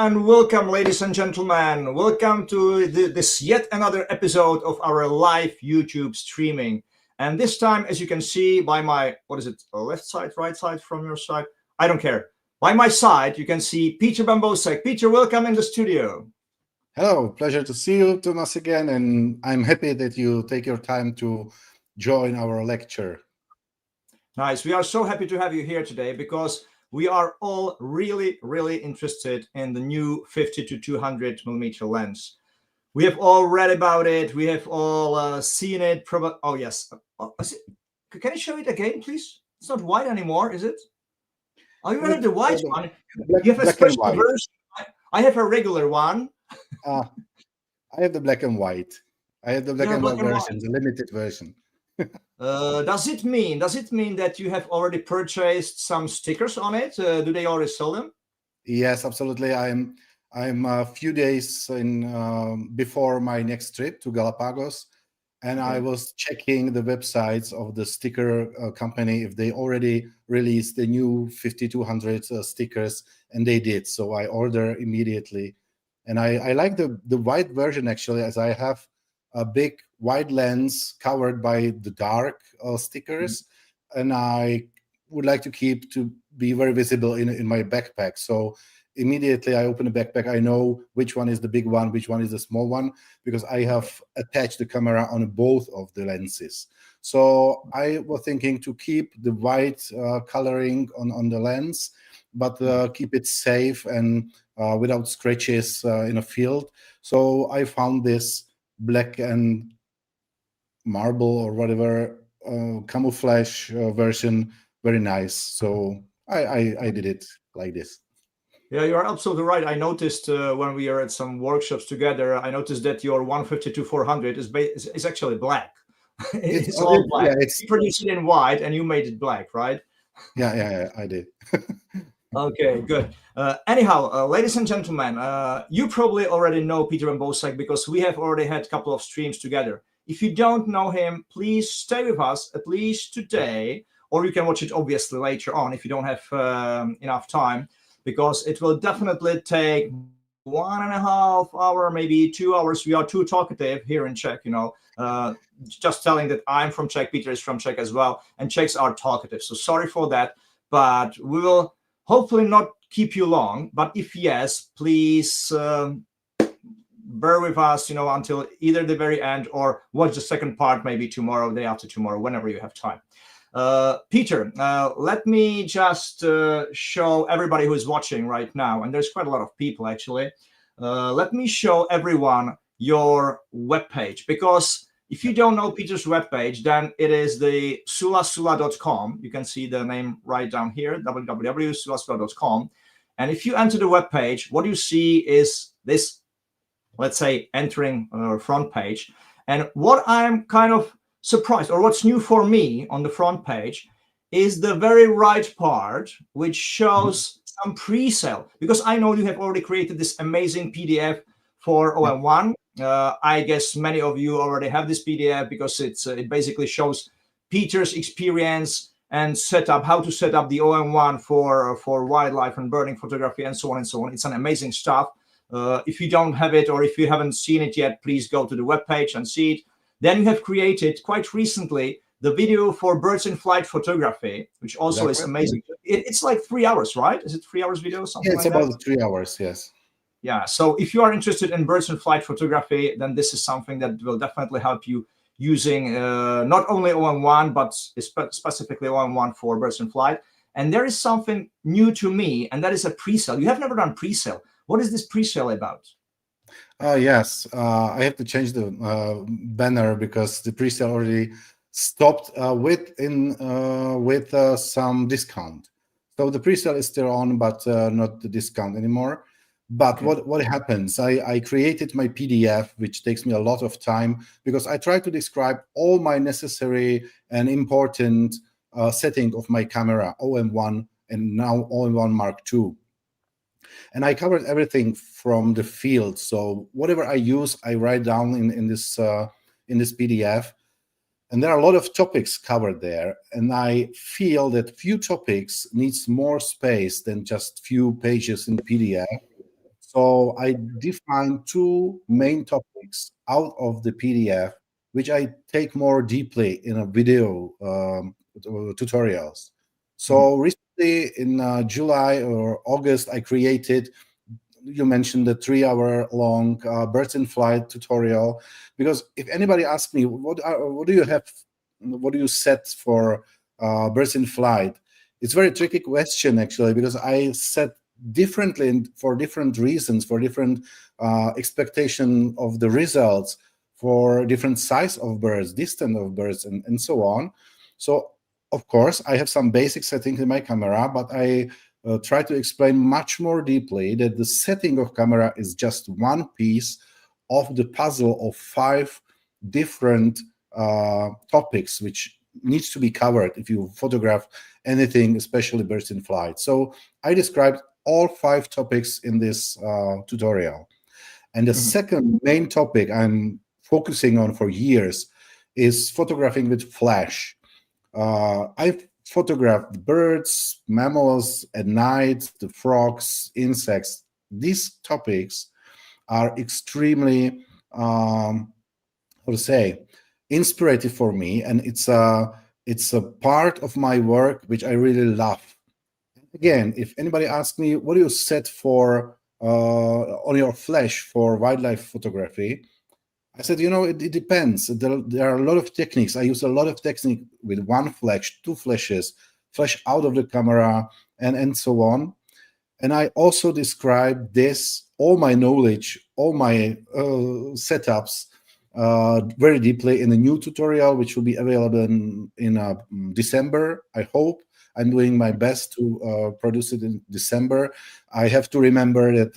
and welcome, ladies and gentlemen. Welcome to this yet another episode of our live YouTube streaming. And this time, as you can see by my, left side, right side from your side? I don't care. By my side, you can see Petr Bambousek. Peter, welcome in the studio. Hello, pleasure to see you, Thomas, again. And I'm happy that you take your time to join our lecture. Nice. We are so happy to have you here today because we are all really, really interested in the new 50 to 200 millimeter lens. We have all read about it. We have all seen it. Oh, yes. Can you show it again, please? It's not white anymore, is it? Oh, you have the white one. You have a special version. I have a regular one. I have the black and white. I have the black and white version, the limited version. Does it mean that you have already purchased some stickers on it? Do they already sell them? Yes, absolutely. I'm a few days in before my next trip to Galapagos, and I was checking the websites of the sticker company if they already released the new 5200 stickers, and they did. So I order immediately, and I like the white version actually, as I have a big wide lens covered by the dark stickers, and I would like to keep to be very visible in my backpack. So immediately I open the backpack, I know which one is the big one, which one is the small one, because I have attached the camera on both of the lenses. So I was thinking to keep the white coloring on the lens, but keep it safe and without scratches in a field. So I found this black and marble or whatever camouflage version very nice. So I did it like this. Yeah, you're absolutely right. I noticed when we are at some workshops together, I noticed that your 152-400 is actually black. It's all black. Yeah, you produced it in white and you made it black, right? Yeah, I did. Okay, good. Anyhow, ladies and gentlemen, you probably already know Petr Bambousek because we have already had a couple of streams together. If you don't know him, please stay with us at least today, or you can watch it obviously later on if you don't have enough time, because it will definitely take 1.5 hours, maybe 2 hours. We are too talkative here in Czech, just telling that I'm from Czech, Peter is from Czech as well, and Czechs are talkative. So sorry for that, but we will hopefully not keep you long, but if yes, please bear with us, until either the very end or watch the second part, maybe tomorrow, day after tomorrow, whenever you have time. Peter, let me just show everybody who is watching right now, and there's quite a lot of people actually. Let me show everyone your webpage, because if you don't know Peter's webpage, then it is the sulasula.com. You can see the name right down here, www.sulasula.com. And if you enter the webpage, what you see is this, let's say, entering front page. And what I'm kind of surprised, or what's new for me on the front page, is the very right part, which shows some pre-sale. Because I know you have already created this amazing PDF for OM1. I guess many of you already have this PDF because it basically shows Peter's experience and setup, how to set up the OM1 for wildlife and birding photography and so on and so on. It's an amazing stuff. If you don't have it or if you haven't seen it yet, please go to the webpage and see it. Then you have created quite recently the video for birds in flight photography, which also is amazing. It's like 3 hours, right? Is it 3 hours video? Something it's like about that? 3 hours, yes. Yeah, so if you are interested in birds in flight photography, then this is something that will definitely help you using not only OM1, but specifically OM1 for birds in flight. And there is something new to me, and that is a pre-sale. You have never done pre-sale. What is this pre-sale about? Yes, I have to change the banner because the pre-sale already stopped with some discount. So the pre-sale is still on, but not the discount anymore. But what happens? I created my PDF, which takes me a lot of time because I try to describe all my necessary and important setting of my camera, OM1 and now OM1 Mark II. And I covered everything from the field. So whatever I use, I write down in this PDF. And there are a lot of topics covered there. And I feel that few topics needs more space than just few pages in the PDF. So I defined two main topics out of the PDF, which I take more deeply in a video tutorials. So recently in July or August, I created, you mentioned the 3-hour-long birds in flight tutorial, because if anybody asks me what do you have, what do you set for birds in flight, it's a very tricky question actually, because I set differently and for different reasons, for different expectation of the results, for different size of birds, distance of birds, and so on. So of course I have some basic settings in my camera, but I try to explain much more deeply that the setting of camera is just one piece of the puzzle of 5 different topics which needs to be covered if you photograph anything, especially birds in flight. So I described all 5 topics in this tutorial. And the second main topic I'm focusing on for years is photographing with flash. I've photographed birds, mammals at night, the frogs, insects. These topics are extremely, how to say, inspirative for me, and it's a part of my work which I really love. Again, if anybody asks me, what do you set for on your flash for wildlife photography? I said, it depends. There are a lot of techniques. I use a lot of technique with one flash, 2 flashes, flash out of the camera, and so on. And I also describe all my knowledge, all my setups very deeply in a new tutorial, which will be available in December, I hope. I'm doing my best to produce it in December. I have to remember that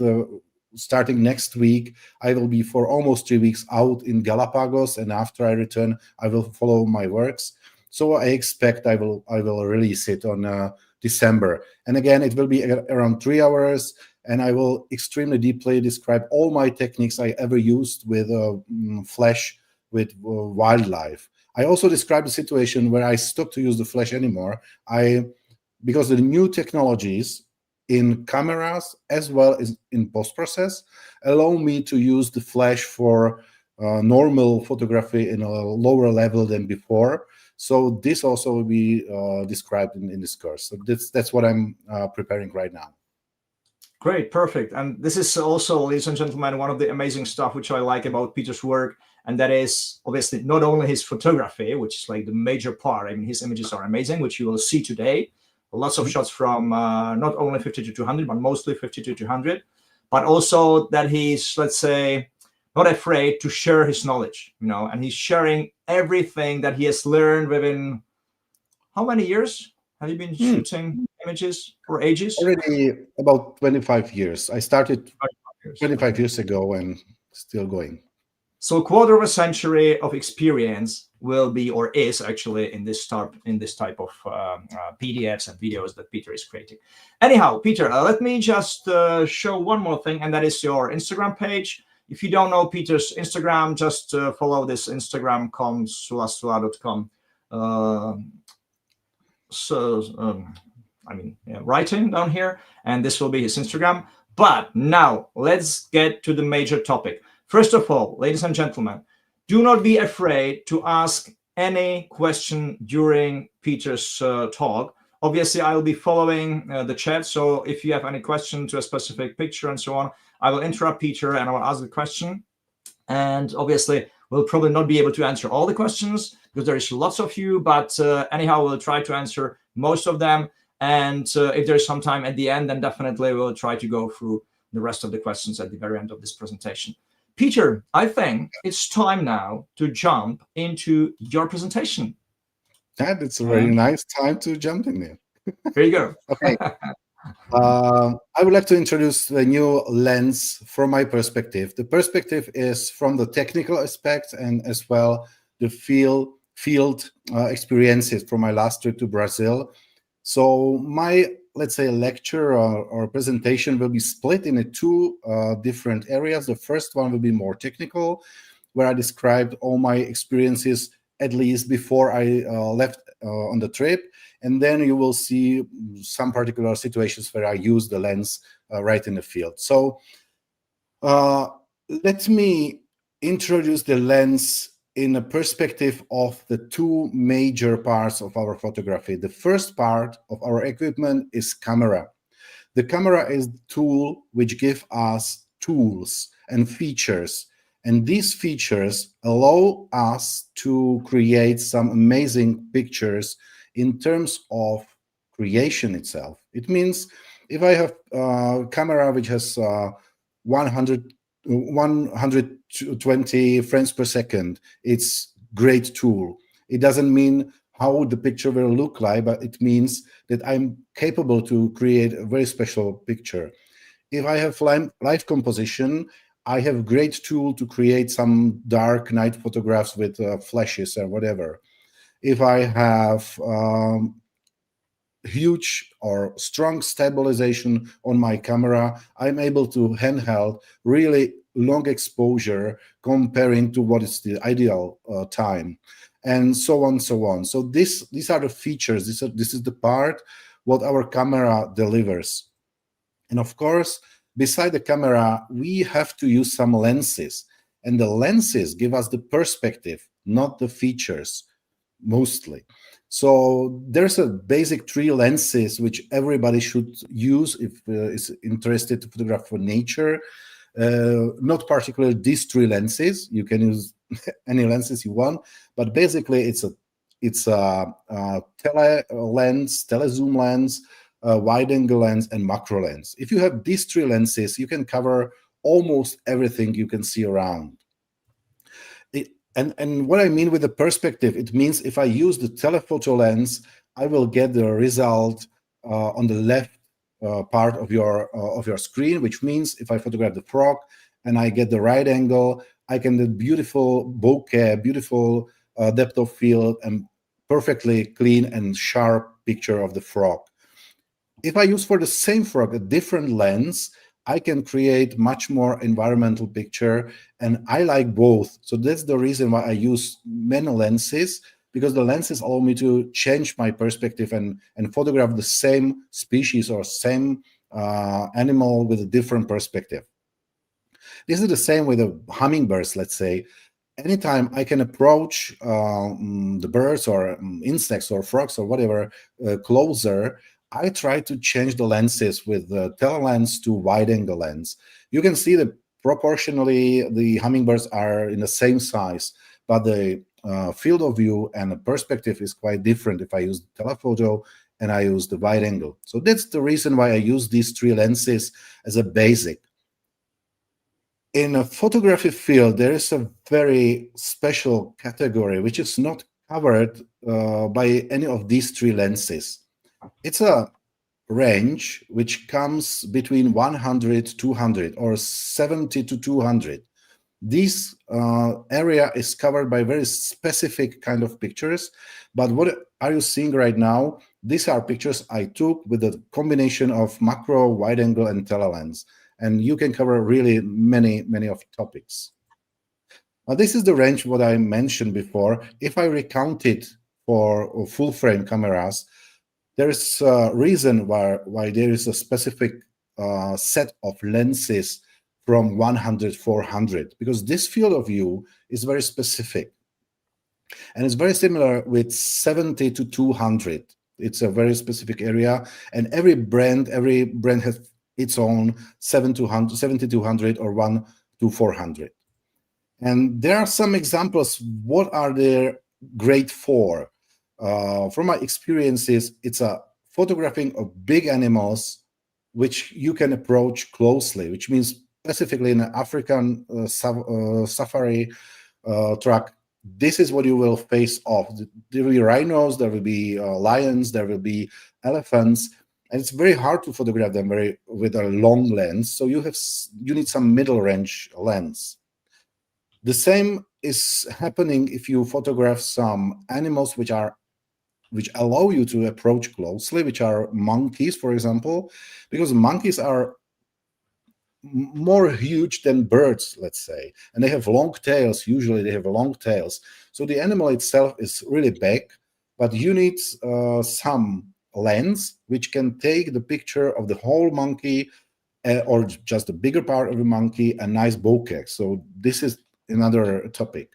starting next week, I will be for almost 3 weeks out in Galapagos, and after I return, I will follow my works. So I expect I will release it on December. And again, it will be around 3 hours, and I will extremely deeply describe all my techniques I ever used with flash with wildlife. I also describe the situation where I stopped to use the flash anymore. Because the new technologies in cameras as well as in post-process allow me to use the flash for normal photography in a lower level than before. So this also will be described in this course. So that's what I'm preparing right now. Great, perfect. And this is also, ladies and gentlemen, one of the amazing stuff which I like about Peter's work, and that is obviously not only his photography, which is like the major part. I mean, his images are amazing, which you will see today. Lots of shots from not only 50 to 200, but mostly 50 to 200, but also that he's, let's say, not afraid to share his knowledge, and he's sharing everything that he has learned within, how many years have you been shooting images or ages? Already about 25 years. I started 25 years ago and still going. So a quarter of a century of experience will be, or is actually, in this type of PDFs and videos that Peter is creating. Anyhow, Peter, let me just show one more thing, and that is your Instagram page. If you don't know Peter's Instagram, just follow this Instagram.com, sulasula.com. Writing down here, and this will be his Instagram. But now let's get to the major topic. First of all, ladies and gentlemen, do not be afraid to ask any question during Peter's talk. Obviously, I will be following the chat. So if you have any question to a specific picture and so on, I will interrupt Peter and I will ask the question. And obviously, we'll probably not be able to answer all the questions because there is lots of you. But anyhow, we'll try to answer most of them. And if there's some time at the end, then definitely we'll try to go through the rest of the questions at the very end of this presentation. Peter, I think it's time now to jump into your presentation. It's a very nice time to jump in there. Here you go. Okay. I would like to introduce the new lens from my perspective. The perspective is from the technical aspect and as well the field experiences from my last trip to Brazil. So my, let's say, lecture or presentation will be split into 2 different areas. The first one will be more technical, where I described all my experiences, at least before I left on the trip. And then you will see some particular situations where I use the lens right in the field. So Let me introduce the lens in a perspective of the two major parts of our photography. The first part of our equipment is camera. The camera is the tool which gives us tools and features. And these features allow us to create some amazing pictures in terms of creation itself. It means if I have a camera which has 100, 120 frames per second, it's great tool. It doesn't mean how the picture will look like, but it means that I'm capable to create a very special picture. If I have light composition, I have great tool to create some dark night photographs with flashes or whatever. If I have huge or strong stabilization on my camera, I'm able to handheld really long exposure comparing to what is the ideal time, and so on, so on. So these are the features. This is the part what our camera delivers. And of course, beside the camera, we have to use some lenses, and the lenses give us the perspective, not the features, mostly. So there's a basic three lenses which everybody should use if is interested to photograph for nature. Not particularly these three lenses. You can use any lenses you want, but basically it's a tele lens, telezoom lens, wide angle lens, and macro lens. If you have these three lenses, you can cover almost everything you can see around. And what I mean with the perspective, it means if I use the telephoto lens, I will get the result on the left part of your screen, which means if I photograph the frog and I get the right angle, I can get beautiful bokeh, beautiful depth of field, and perfectly clean and sharp picture of the frog. If I use for the same frog a different lens, I can create much more environmental picture, and I like both. So that's the reason why I use many lenses, because the lenses allow me to change my perspective and photograph the same species or same animal with a different perspective. This is the same with the hummingbirds, let's say. Anytime I can approach the birds or insects or frogs or whatever closer, I try to change the lenses with the telelens to wide angle lens. You can see that proportionally the hummingbirds are in the same size, but the field of view and the perspective is quite different if I use the telephoto and I use the wide angle. So that's the reason why I use these three lenses as a basic. In a photography field, there is a very special category which is not covered by any of these three lenses. It's a range which comes between 100, 200, or 70 to 200. This area is covered by very specific kind of pictures. But what are you seeing right now? These are pictures I took with a combination of macro, wide angle, and telelens. And you can cover really many of topics. This is the range what I mentioned before. If I recount it for full frame cameras, there is a reason why there is a specific set of lenses from 100, 400, because this field of view is very specific. And it's very similar with 70 to 200. It's a very specific area, and every brand has its own 70 to 100 or 1 to 400. And there are some examples. What are they great for? From my experiences, it's a photographing of big animals which you can approach closely, which means specifically in an African safari track. This is what you will face off. There will be rhinos, there will be lions, there will be elephants, and it's very hard to photograph them with a long lens. So you need some middle range lens. The same is happening if you photograph some animals which allow you to approach closely, which are monkeys, for example, because monkeys are more huge than birds, let's say, and they have long tails. Usually they have long tails. So the animal itself is really big, but you need some lens which can take the picture of the whole monkey or just a bigger part of the monkey, a nice bokeh. So this is another topic.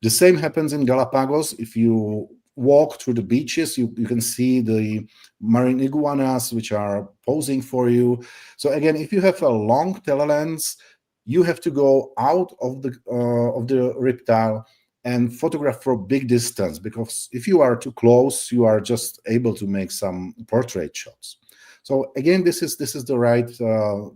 The same happens in Galapagos. If you walk through the beaches, you can see the marine iguanas which are posing for you. So again, if you have a long telelens, you have to go out of the reptile and photograph for a big distance, because if you are too close, you are just able to make some portrait shots. So again, this is the right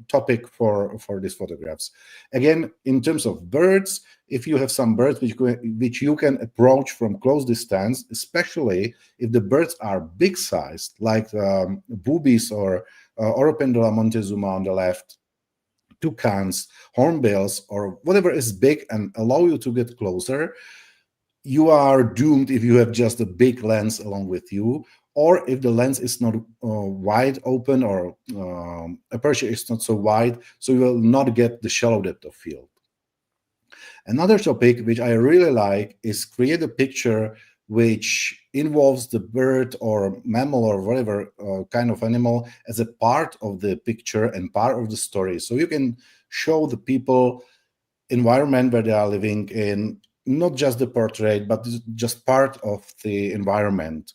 topic for these photographs. Again, in terms of birds, if you have some birds which you can approach from close distance, especially if the birds are big sized, like boobies or Oropendula montezuma on the left, toucans, hornbills, or whatever is big and allow you to get closer, you are doomed if you have just a big lens along with you, or if the lens is not wide open, or aperture is not so wide, so you will not get the shallow depth of field. Another topic which I really like is create a picture which involves the bird or mammal or whatever kind of animal as a part of the picture and part of the story. So you can show the people environment where they are living in, not just the portrait, but just part of the environment.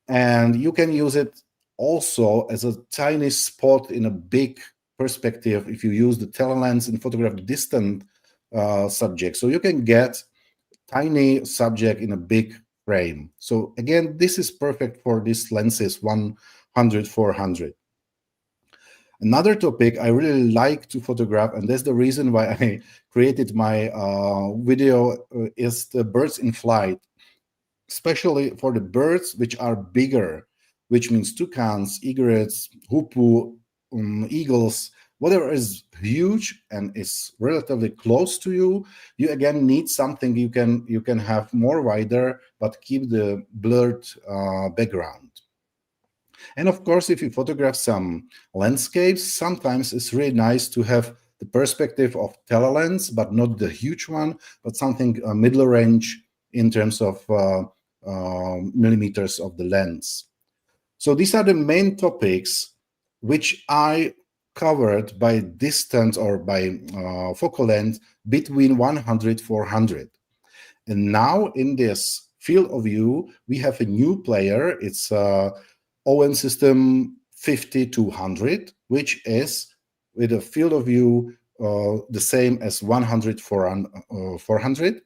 And you can use it also as a tiny spot in a big perspective if you use the telelens and photograph the distant subject. So you can get tiny subject in a big frame. So again, this is perfect for these lenses 100, 400. Another topic I really like to photograph, and that's the reason why I created my video, is the birds in flight, especially for the birds which are bigger, which means toucans, egrets, hoopoe, eagles, whatever is huge and is relatively close to you. You again need something you can have more wider, but keep the blurred background. And of course, if you photograph some landscapes, sometimes it's really nice to have the perspective of telelens, but not the huge one, but something middle range in terms of millimeters of the lens. So these are the main topics which I covered by distance or by focal length between 100, 400. And now in this field of view, we have a new player. It's OMSYSTEM.Cameras, which is with a field of view the same as 100, 400.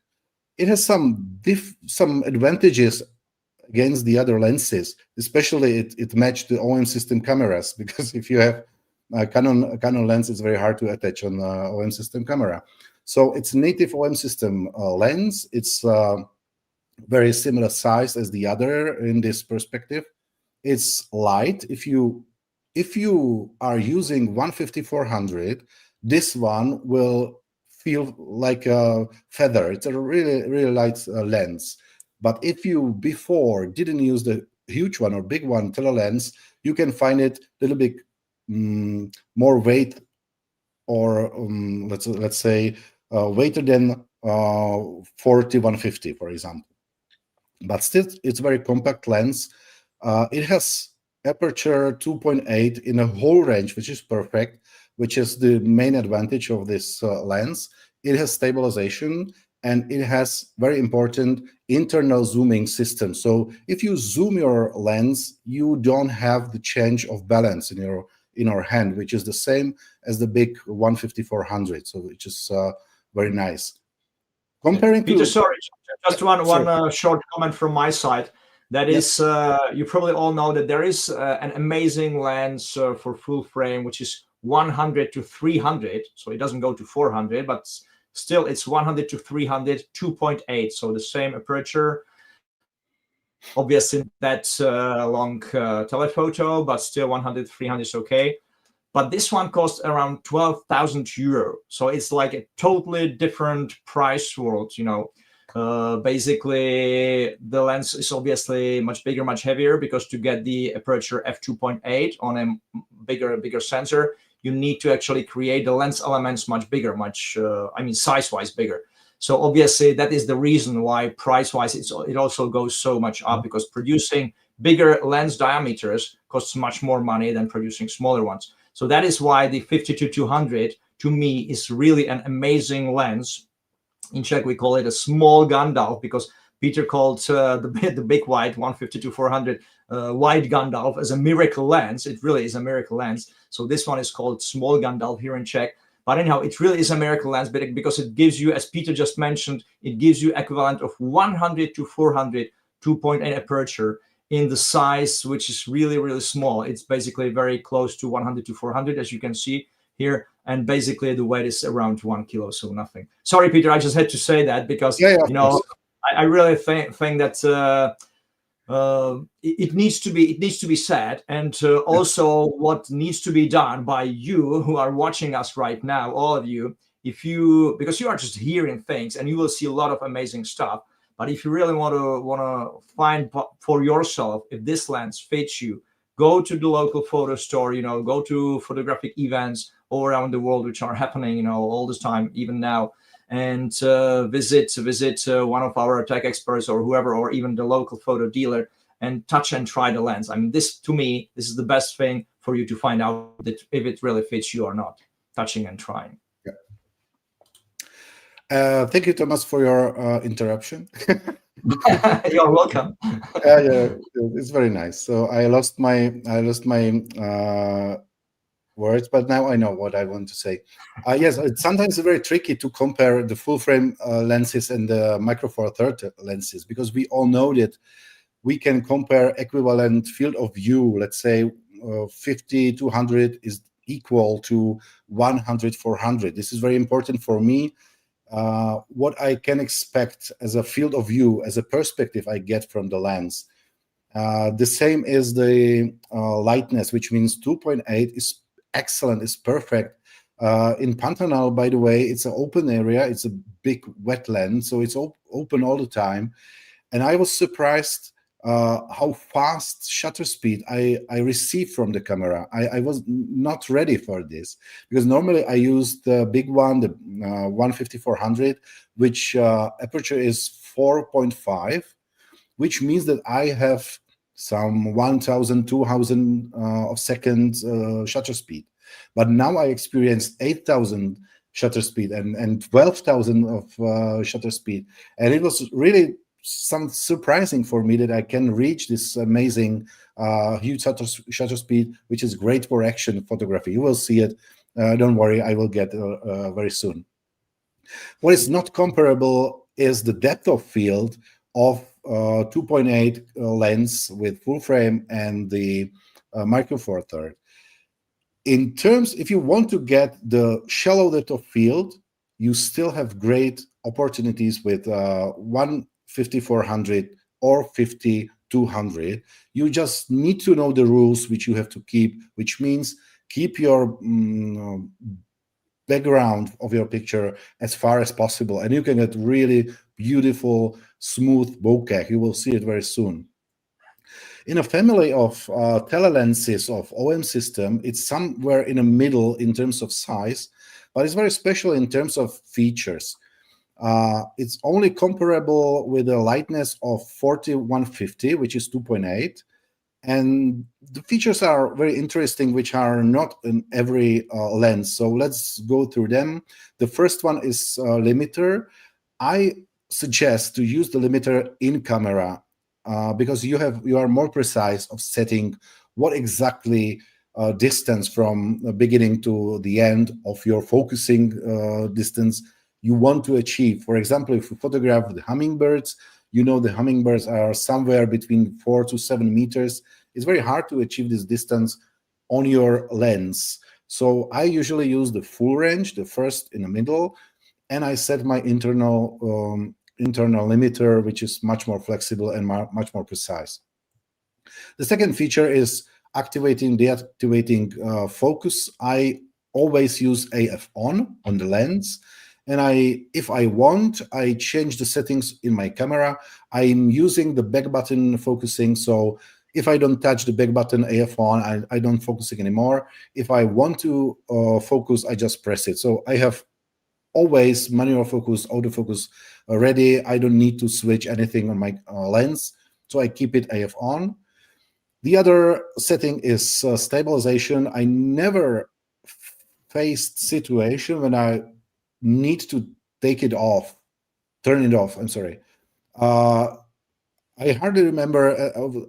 It has some advantages against the other lenses, especially it matched the OMSYSTEM.Cameras, because if you have a Canon lens, it's very hard to attach on OMSYSTEM camera. So it's native OMSYSTEM lens. It's very similar size as the other in this perspective. It's light. If you are using 150-400, this one will feel like a feather. It's a really light lens. But if you before didn't use the huge one or big one telelens, you can find it a little bit more weight, or let's say weighter than 40-150, for example. But still, it's very compact lens. It has aperture 2.8 in a whole range, which is perfect, which is the main advantage of this lens. It has stabilization, and it has very important internal zooming system. So if you zoom your lens, you don't have the change of balance in your hand, which is the same as the big 150-400. So which is very nice. Comparing Peter, to sorry, just one short comment from my side. That is, you probably all know that there is an amazing lens for full frame, which is 100-300. So it doesn't go to 400, but still it's 100-300, 2.8. So the same aperture. Obviously, that's a long telephoto, but still 100-300 is okay. But this one costs around 12,000 euro. So it's like a totally different price world, you know. Basically, the lens is obviously much bigger, much heavier, because to get the aperture f2.8 on a bigger sensor, you need to actually create the lens elements much bigger, size-wise bigger. So obviously, that is the reason why price-wise it also goes so much up, because producing bigger lens diameters costs much more money than producing smaller ones. So that is why the 50-200 to me is really an amazing lens. In Czech, we call it a small Gandalf, because Peter called the big white 150-400 wide Gandalf as a miracle lens. It really is a miracle lens. So this one is called small Gandalf here in Czech. But anyhow, it really is a miracle lens because it gives you, as Peter just mentioned, it gives you equivalent of 100-400 2.8 aperture in the size, which is really, really small. It's basically very close to 100-400, as you can see here. And basically the weight is around 1 kilo, so nothing. Sorry, Peter, I just had to say that because, I really think that it needs to be said. And also what needs to be done by you who are watching us right now, all of you, because you are just hearing things and you will see a lot of amazing stuff. But if you really want to find for yourself if this lens fits you, go to the local photo store, go to photographic events all around the world, which are happening, all this time, even now, and visit one of our tech experts or whoever, or even the local photo dealer, and touch and try the lens. I mean, to me, this is the best thing for you to find out that if it really fits you or not, touching and trying. Thank you, Thomas, for your interruption. You're welcome. Yeah, it's very nice. So I lost my words, but now I know what I want to say. Yes, it's sometimes very tricky to compare the full frame lenses and the Micro Four Thirds lenses, because we all know that we can compare equivalent field of view. Let's say 50-200 is equal to 100-400. This is very important for me. What I can expect as a field of view, as a perspective I get from the lens. The same is the lightness, which means 2.8 is excellent, is perfect. In Pantanal, by the way, it's an open area. It's a big wetland, so it's open all the time. And I was surprised how fast shutter speed I received from the camera. I was not ready for this, because normally I use the big one, the 150-400, which aperture is 4.5, which means that I have some 1,000, 2,000 of seconds shutter speed. But now I experienced 8,000 shutter speed and 12,000 of shutter speed. And it was really surprising for me that I can reach this amazing huge shutter speed, which is great for action photography. You will see it. Don't worry, I will get very soon. What is not comparable is the depth of field of 2.8 lens with full frame and the Micro Four Thirds. In terms, if you want to get the shallow depth of field, you still have great opportunities with 150-400 or 50-200. You just need to know the rules which you have to keep, which means keep your background of your picture as far as possible, and you can get really beautiful, smooth bokeh. You will see it very soon. In a family of telelenses of OMSYSTEM, it's somewhere in the middle in terms of size, but it's very special in terms of features. It's only comparable with the lightness of 40-150, which is 2.8. And the features are very interesting, which are not in every lens. So let's go through them. The first one is limiter. I suggest to use the limiter in camera because you are more precise of setting what exactly distance from the beginning to the end of your focusing distance you want to achieve. For example, if you photograph the hummingbirds, you know the hummingbirds are somewhere between 4 to 7 meters. It's very hard to achieve this distance on your lens. So I usually use the full range, the first in the middle, and I set my internal limiter, which is much more flexible and much more precise. The second feature is activating, deactivating focus. I always use AF on the lens. And if I want, I change the settings in my camera. I'm using the back button focusing. So if I don't touch the back button AF on, I don't focusing anymore. If I want to focus, I just press it. So I have always manual focus, autofocus ready. I don't need to switch anything on my lens. So I keep it AF on. The other setting is stabilization. I never faced situation when I need to take it off, turn it off. I'm sorry. I hardly remember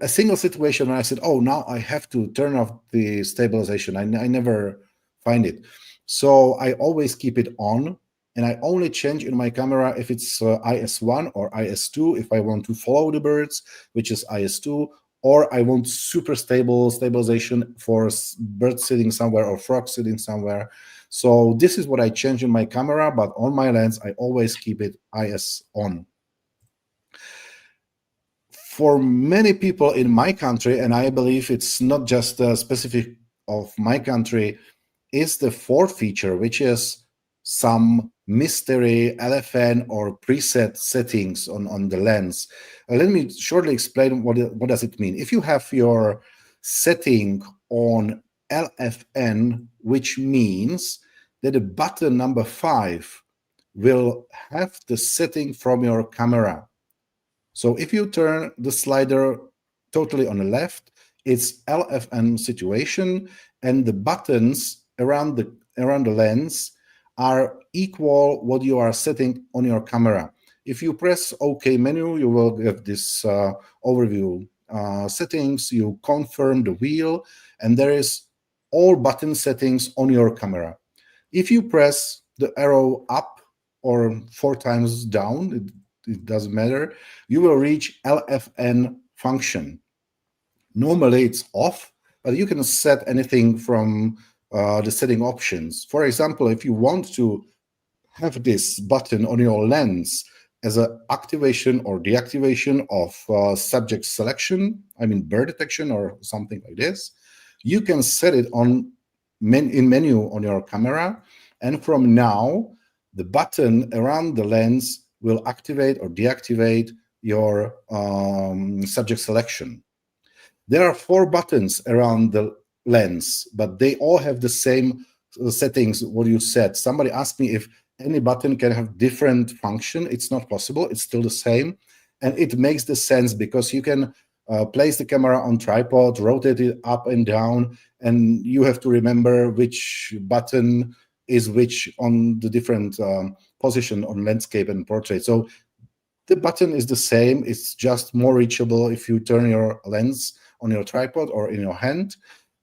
a single situation when I said, "Oh, now I have to turn off the stabilization." I never find it. So I always keep it on, and I only change in my camera if it's IS1 or IS2, if I want to follow the birds, which is IS2, or I want super stable stabilization for birds sitting somewhere or frogs sitting somewhere. So this is what I change in my camera, but on my lens, I always keep it IS on. For many people in my country, and I believe it's not just specific of my country, is the fourth feature, which is some mystery LFN or preset settings on the lens. Let me shortly explain what does it mean. If you have your setting on LFN, which means that the button number 5 will have the setting from your camera. So if you turn the slider totally on the left, it's LFN situation, and the buttons around the lens are equal what you are setting on your camera. If you press OK menu, you will get this overview settings. You confirm the wheel, and there is all button settings on your camera. If you press the arrow up or 4 times down, it doesn't matter, you will reach LFN function. Normally it's off, but you can set anything from the setting options. For example, if you want to have this button on your lens as an activation or deactivation of subject selection, I mean bird detection or something like this, you can set it on in menu on your camera, and from now the button around the lens will activate or deactivate your subject selection. There are 4 buttons around the lens, but they all have the same settings, what you said. Somebody asked me if any button can have different function. It's not possible. It's still the same. And it makes the sense because you can place the camera on tripod, rotate it up and down, and you have to remember which button is which on the different position on landscape and portrait. So the button is the same. It's just more reachable if you turn your lens on your tripod or in your hand.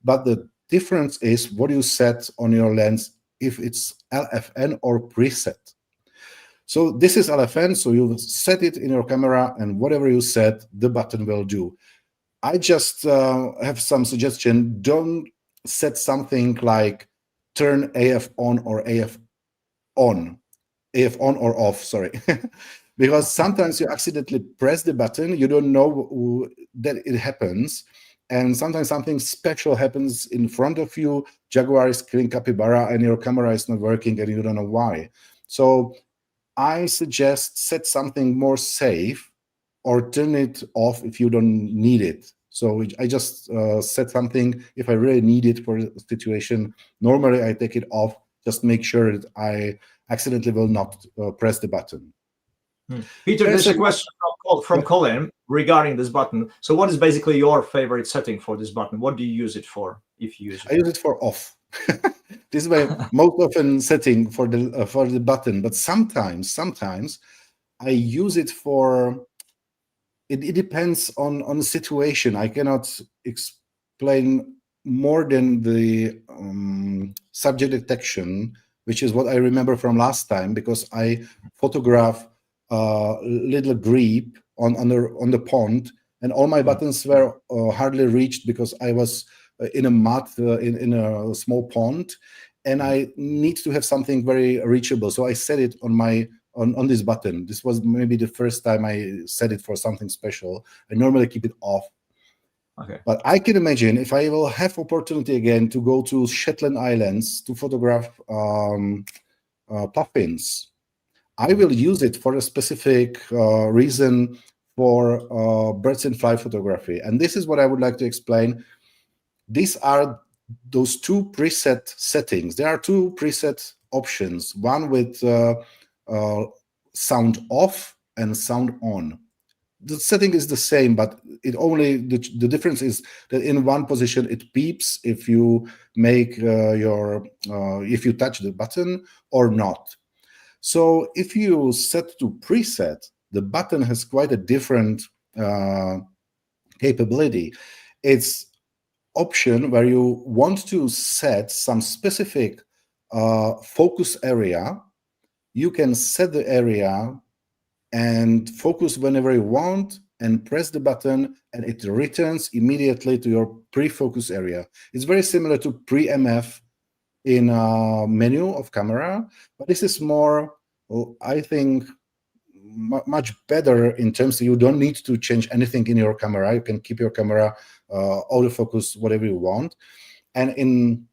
But the difference is what you set on your lens, if it's LFN or preset. So this is LFN, so you set it in your camera, and whatever you set, the button will do. I just have some suggestion. Don't set something like turn AF on or AF on or off, sorry. Because sometimes you accidentally press the button, you don't know that it happens, and sometimes something special happens in front of you. Jaguar is killing capybara and your camera is not working and you don't know why. So I suggest set something more safe or turn it off if you don't need it. So I just set something if I really need it for a situation. Normally I take it off, just make sure that I accidentally will not press the button. Peter, there's a question from Colin regarding this button. So what is basically your favorite setting for this button? What do you use it for, if you use it? I use it for off. This is my most often setting for the button, but sometimes I use it for, it depends on the situation. I cannot explain more than the subject detection, which is what I remember from last time, because I photograph little grebe on the pond, and all my buttons were hardly reached because I was in a mud in a small pond, and I need to have something very reachable. So I set it on my on this button. This was maybe the first time I set it for something special. I normally keep it off. Okay. But I can imagine if I will have opportunity again to go to Shetland Islands to photograph puffins, I will use it for a specific reason for birds in flight photography. And this is what I would like to explain. These are those 2 preset settings. There are 2 preset options, one with sound off and sound on. The setting is the same, but the difference is that in one position it beeps if you make if you touch the button or not. So if you set to preset, the button has quite a different capability. It's option where you want to set some specific focus area. You can set the area and focus whenever you want and press the button, and it returns immediately to your pre-focus area. It's very similar to pre-MF in a menu of camera, but this is more, I think, much better in terms of you don't need to change anything in your camera. You can keep your camera autofocus whatever you want. And in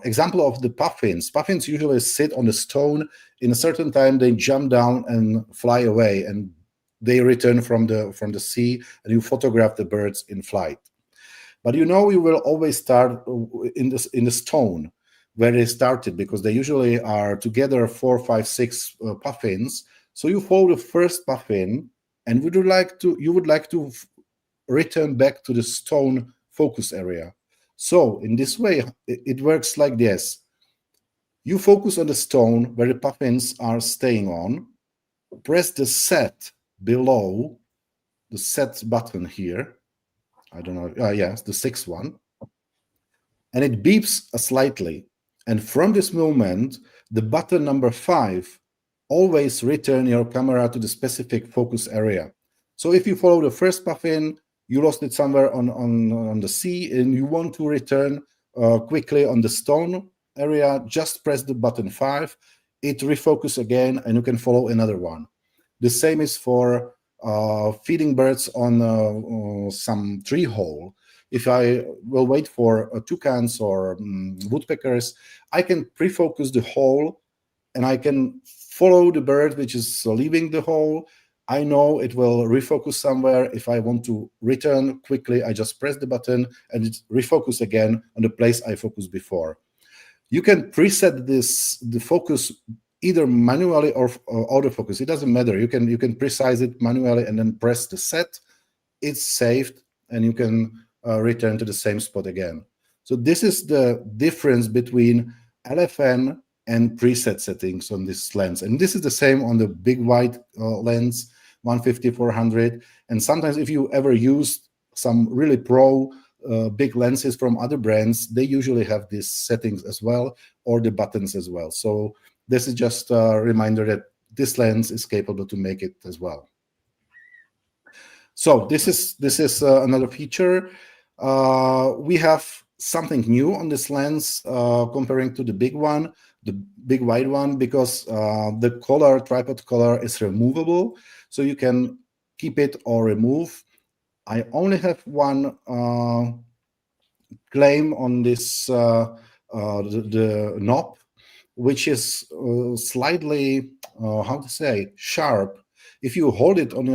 example of the puffins usually sit on the stone. In a certain time, they jump down and fly away, and they return from the sea, and you photograph the birds in flight. But you will always start in the stone where they started, because they usually are together 4, 5, 6 puffins. So you follow the first puffin, and you would like to return back to the stone focus area. So in this way, it works like this. You focus on the stone where the puffins are staying on, press the set below, the set button here. I don't know, yes, the 6th one. And it beeps slightly. And from this moment, the button number 5 always return your camera to the specific focus area. So if you follow the first puffin, you lost it somewhere on the sea, and you want to return quickly on the stone area, just press the button 5. It refocus again, and you can follow another one. The same is for feeding birds on some tree hole. If I will wait for toucans or woodpeckers, I can pre-focus the hole, and I can follow the bird which is leaving the hole. I know it will refocus somewhere. If I want to return quickly, I just press the button, and it refocus again on the place I focused before. You can preset the focus either manually or autofocus. It doesn't matter. You can precise it manually and then press the set. It's saved, and you can return to the same spot again. So this is the difference between LFN and preset settings on this lens. And this is the same on the big wide lens, 150-400. And sometimes if you ever use some really pro big lenses from other brands, they usually have these settings as well, or the buttons as well. So this is just a reminder that this lens is capable to make it as well. So this is another feature. We have something new on this lens comparing to the big one, the big wide one, because the tripod collar is removable, so you can keep it or remove. I only have one claim on this the knob, which is slightly sharp. If you hold it on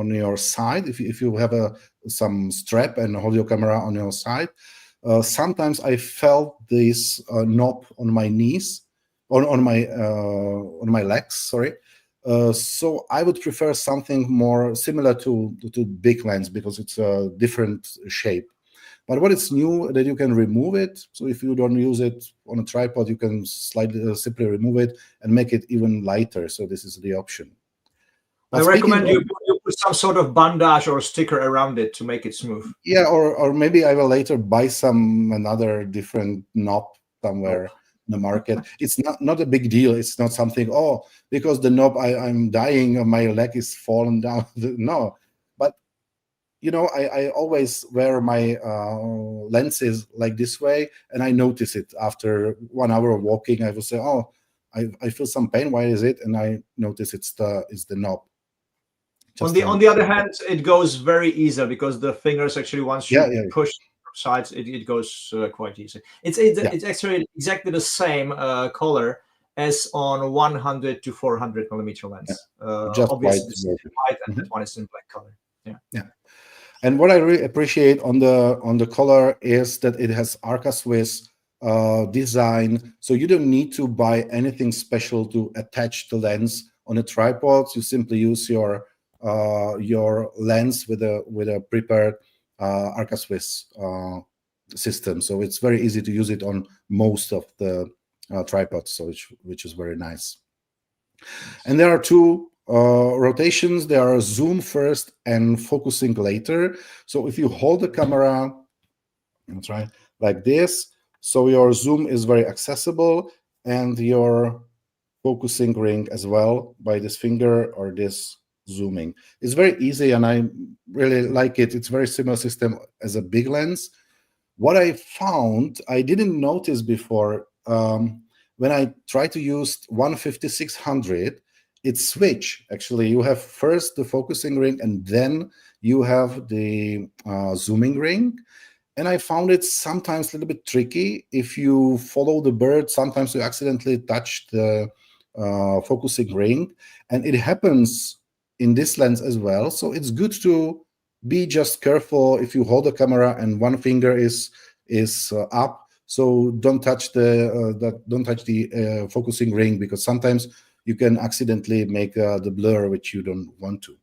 your side, if you have some strap and hold your camera on your side, sometimes I felt this knob on my knees, on my legs. Sorry. So I would prefer something more similar to big lens, because it's a different shape. But what is new, that you can remove it. So if you don't use it on a tripod, you can simply remove it and make it even lighter. So this is the option. I recommend you put some sort of bandage or sticker around it to make it smooth. Yeah, or maybe I will later buy another different knob somewhere in the market. It's not a big deal. It's not something, because the knob I'm dying, my leg is fallen down. No, but I always wear my lenses like this way, and I notice it after 1 hour of walking. I will say, I feel some pain. Why is it? And I notice it's the knob. On the other hand, it goes very easy, because the fingers actually, once you push sides, it goes quite easy. It's actually exactly the same color as on 100 to 400 millimeter lens. Just obviously this is white, and that one is in black color. Yeah. And what I really appreciate on the color is that it has Arca Swiss design, so you don't need to buy anything special to attach the lens on a tripod. You simply use your your lens with a prepared Arca Swiss system. So it's very easy to use it on most of the tripods, so which is very nice. And there are two rotations. There are zoom first and focusing later. So if you hold the camera, that's right, like this, so your zoom is very accessible, and your focusing ring as well by this finger or this zooming. It's very easy, and I really like it. It's very similar system as a big lens. What I found, I didn't notice before, when I try to use 150-600, it switch. Actually, you have first the focusing ring, and then you have the zooming ring. And I found it sometimes a little bit tricky. If you follow the bird, sometimes you accidentally touch the focusing ring, and it happens in this lens as well. So it's good to be just careful if you hold the camera and one finger is up. So don't touch the focusing ring, because sometimes you can accidentally make the blur which you don't want to.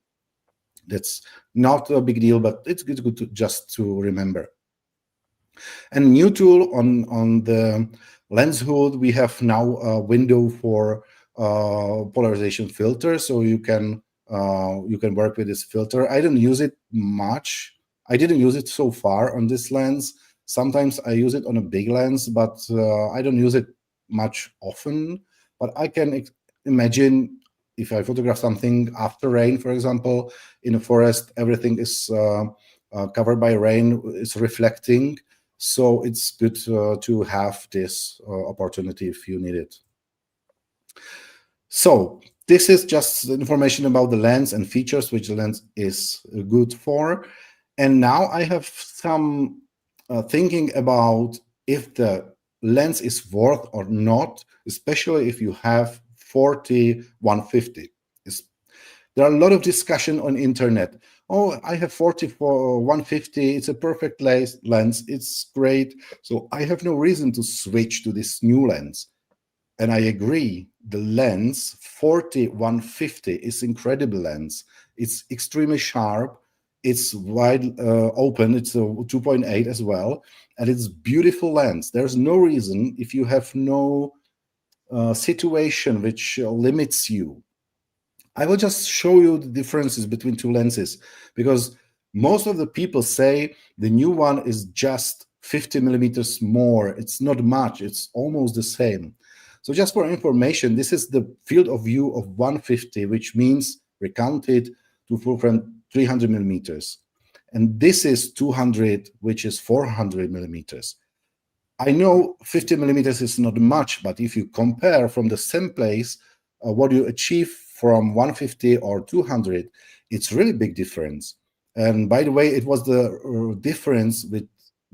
That's not a big deal, but it's good to just to remember. And new tool on the lens hood, we have now a window for polarization filter, so you can work with this filter. I don't use it much. I didn't use it so far on this lens. Sometimes I use it on a big lens, but I don't use it much often. But I can imagine if I photograph something after rain, for example, in a forest, everything is covered by rain, it's reflecting. So it's good to have this opportunity if you need it. So this is just information about the lens and features which the lens is good for. And now I have some thinking about if the lens is worth or not, especially if you have 40-150. There are a lot of discussion on internet. Oh, I have 40-150. It's a perfect lens. It's great. So I have no reason to switch to this new lens. And I agree. The lens 40-150 is incredible lens. It's extremely sharp. It's wide open. It's a 2.8 as well, and it's beautiful lens. There's no reason, if you have no situation which limits you. I will just show you the differences between two lenses, because most of the people say the new one is just 50 millimeters more. It's not much. It's almost the same. So just for information, this is the field of view of 150, which means recounted to full frame 300 millimeters. And this is 200, which is 400 millimeters. I know 50 millimeters is not much, but if you compare from the same place, what you achieve from 150 or 200, it's really big difference. And by the way, it was the difference which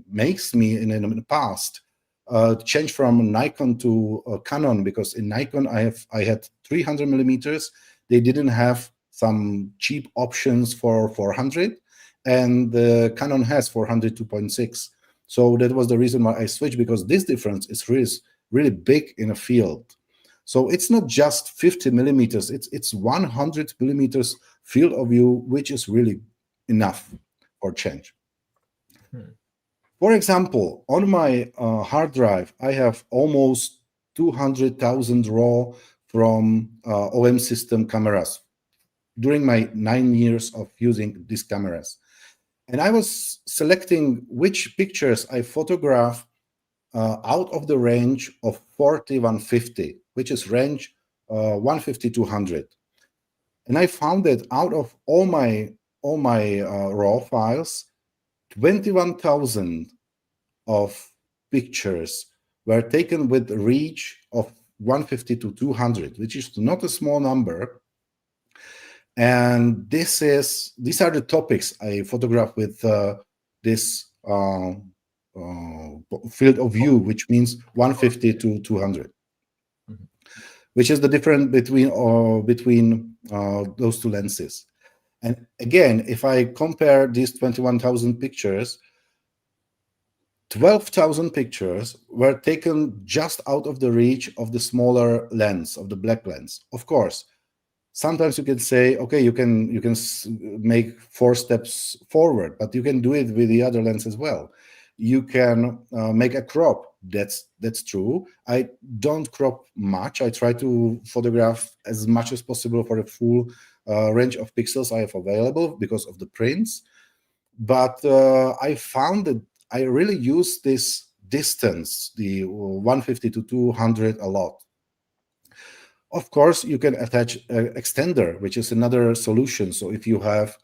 makes me in the past change from Nikon to Canon, because in Nikon I had 300 millimeters. They didn't have some cheap options for 400, and the Canon has 400 2.6. So that was the reason why I switched, because this difference is really big in a field. So it's not just 50 millimeters, it's 100 millimeters field of view, which is really enough for change. For example, on my hard drive, I have almost 200,000 raw from OMSYSTEM.Cameras during my 9 years of using these cameras. And I was selecting which pictures I photograph out of the range of 40-150, which is range 150-200. And I found that out of all my raw files, 21,000 of pictures were taken with a reach of 150-200, which is not a small number. And these are the topics I photograph with this field of view, which means 150-200, which is the difference between those two lenses. And again, if I compare these 21,000 pictures, 12,000 pictures were taken just out of the reach of the smaller lens, of the black lens. Of course, sometimes you can say, okay, you can make 4 steps forward, but you can do it with the other lens as well. You can make a crop. That's true. I don't crop much. I try to photograph as much as possible for the full range of pixels I have available because of the prints. But I found that I really use this distance, the 150 to 200, a lot. Of course, you can attach an extender, which is another solution. So if you have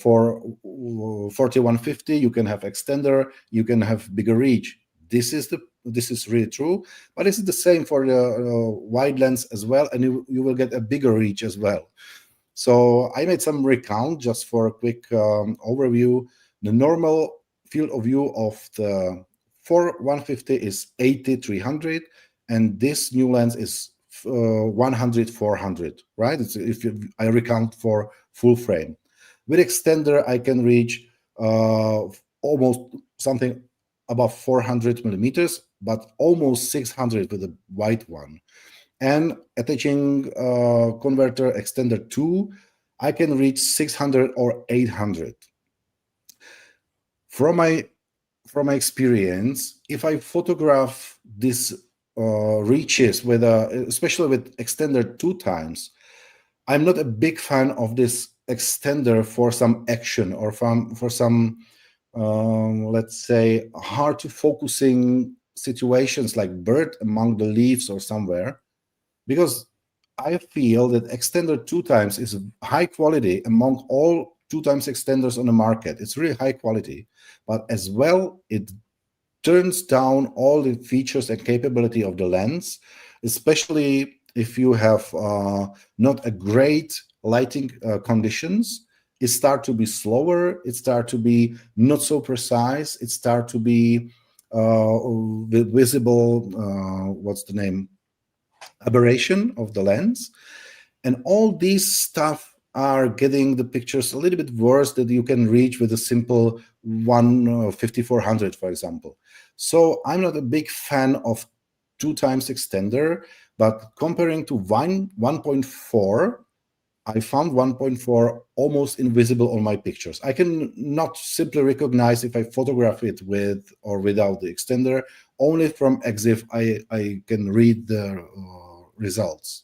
for 4150, you can have extender, you can have bigger reach. This is really true, but it's the same for the wide lens as well, and you will get a bigger reach as well. So I made some recount just for a quick overview. The normal field of view of the 4150 is 80-300, and this new lens is 100-400, right? I recount for full frame. With extender, I can reach almost something above 400 millimeters, but almost 600 with the wide one. And attaching converter extender 2, I can reach 600 or 800. From my experience, if I photograph these reaches with especially with extender 2 times, I'm not a big fan of this extender for some action or for some let's say hard to focusing situations like bird among the leaves or somewhere, because I feel that extender 2 times is high quality among all 2 times extenders on the market. It's really high quality, but as well, it turns down all the features and capability of the lens, especially if you have not a great lighting conditions. It start to be slower, it start to be not so precise, it start to be visible, what's the name, aberration of the lens. And all these stuff are getting the pictures a little bit worse that you can reach with a simple 150-400, for example. So I'm not a big fan of 2 times extender, but comparing to 1.4, I found 1.4 almost invisible on my pictures. I can not simply recognize if I photograph it with or without the extender. Only from EXIF I can read the results.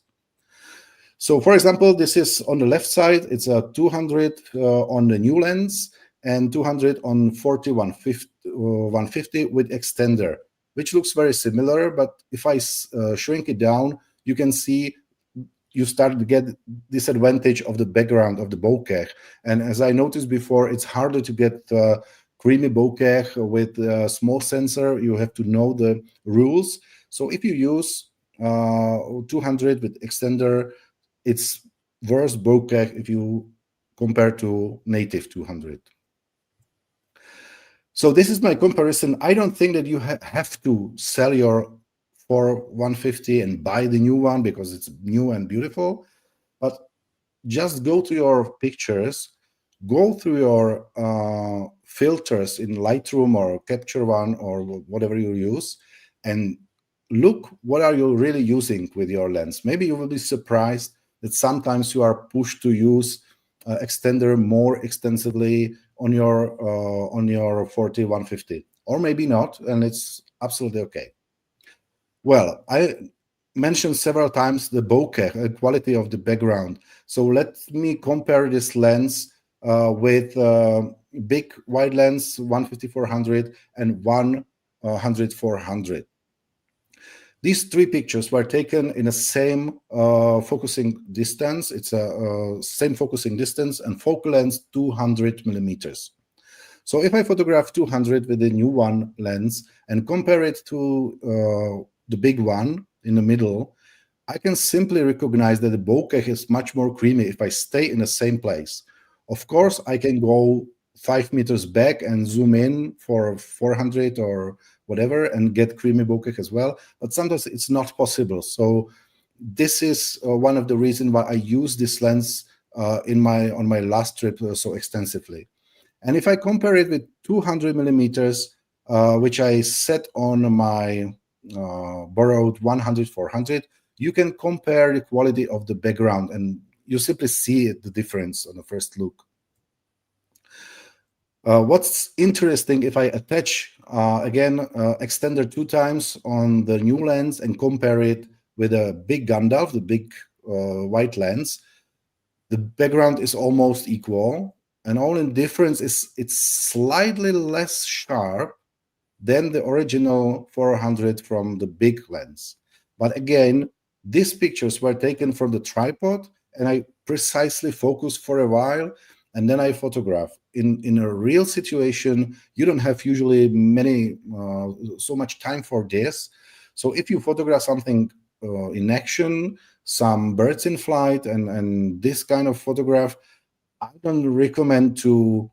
So for example, this is on the left side, it's a 200 on the new lens and 200 on 150 with extender, which looks very similar. But if I shrink it down, you can see you start to get disadvantage of the background of the bokeh. And as I noticed before, it's harder to get creamy bokeh with a small sensor. You have to know the rules. So if you use 200 with extender, it's worse bokeh if you compare to native 200. So this is my comparison. I don't think that you have to sell your 4150 and buy the new one because it's new and beautiful, but just go to your pictures, go through your filters in Lightroom or Capture One or whatever you use, and look what are you really using with your lens. Maybe you will be surprised that sometimes you are pushed to use extender more extensively on your 4150, or maybe not, and it's absolutely okay. Well, I mentioned several times the bokeh, the quality of the background. So let me compare this lens with big wide lens 150-400 and 100-400. These 3 pictures were taken in the same focusing distance. It's a same focusing distance and focal length 200 millimeters. So if I photograph 200 with the new one lens and compare it to the big one in the middle, I can simply recognize that the bokeh is much more creamy if I stay in the same place. Of course, I can go 5 meters back and zoom in for 400 or whatever and get creamy bokeh as well, but sometimes it's not possible. So this is one of the reasons why I use this lens on my last trip so extensively. And if I compare it with 200 millimeters, which I set on my borrowed 100-400, you can compare the quality of the background, and you simply see the difference on the first look. What's interesting, if I attach again extender 2 times on the new lens and compare it with a big Gandalf, the big white lens, the background is almost equal, and only difference is it's slightly less sharp than the original 400 from the big lens. But again, these pictures were taken from the tripod, and I precisely focus for a while, and then I photograph. In a real situation, you don't have usually so much time for this. So if you photograph something in action, some birds in flight, and this kind of photograph, I don't recommend to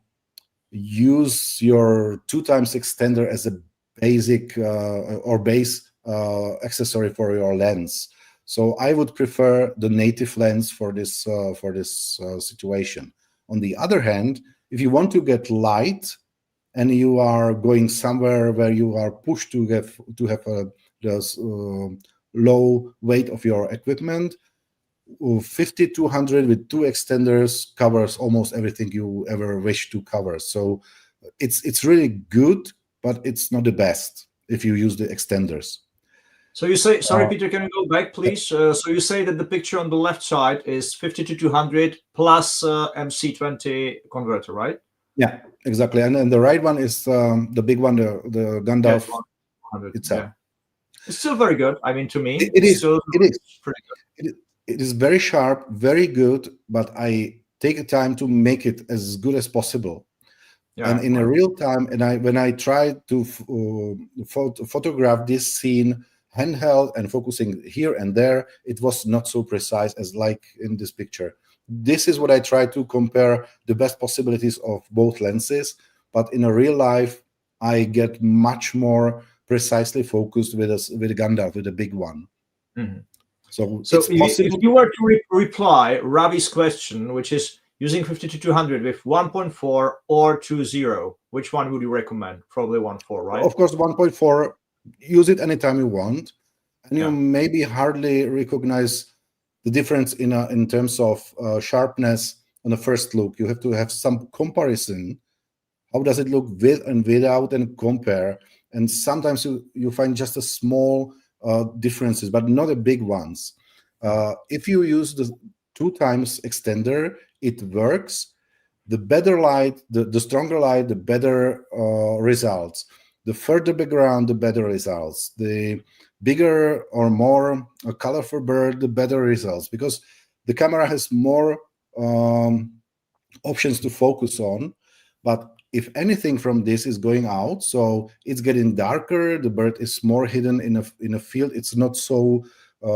use your 2 times extender as a basic or base accessory for your lens. So I would prefer the native lens for this situation. On the other hand, if you want to get light and you are going somewhere where you are pushed to have low weight of your equipment, 50-200 with 2 extenders covers almost everything you ever wish to cover. So it's really good, but it's not the best if you use the extenders. So you say, sorry, Peter, can you go back, please? So you say that the picture on the left side is 50-200 plus MC20 converter, right? Yeah, exactly. And then the right one is the big one, the Gandalf itself. Yeah. It's still very good. I mean, to me, it is pretty good. It is very sharp, very good, but I take time to make it as good as possible. Yeah, and in a real time, and when I try to photograph this scene handheld and focusing here and there, it was not so precise as like in this picture. This is what I try to compare the best possibilities of both lenses, but in a real life, I get much more precisely focused with a Gandalf, with a big one. Mm-hmm. So if you were to reply Ravi's question, which is using 50-200 with 1.4 or 2.0, which one would you recommend? Probably 1.4, right? Of course, 1.4. Use it anytime you want, and you maybe hardly recognize the difference in terms of sharpness on the first look. You have to have some comparison. How does it look with and without, and compare? And sometimes you find just a small differences, but not the big ones. If you use the 2 times extender, it works. The better light, the stronger light, the better results. The further background, the better results. The bigger or more colorful bird, the better results, because the camera has more options to focus on. But if anything from this is going out, so it's getting darker, the bird is more hidden in a field, it's not so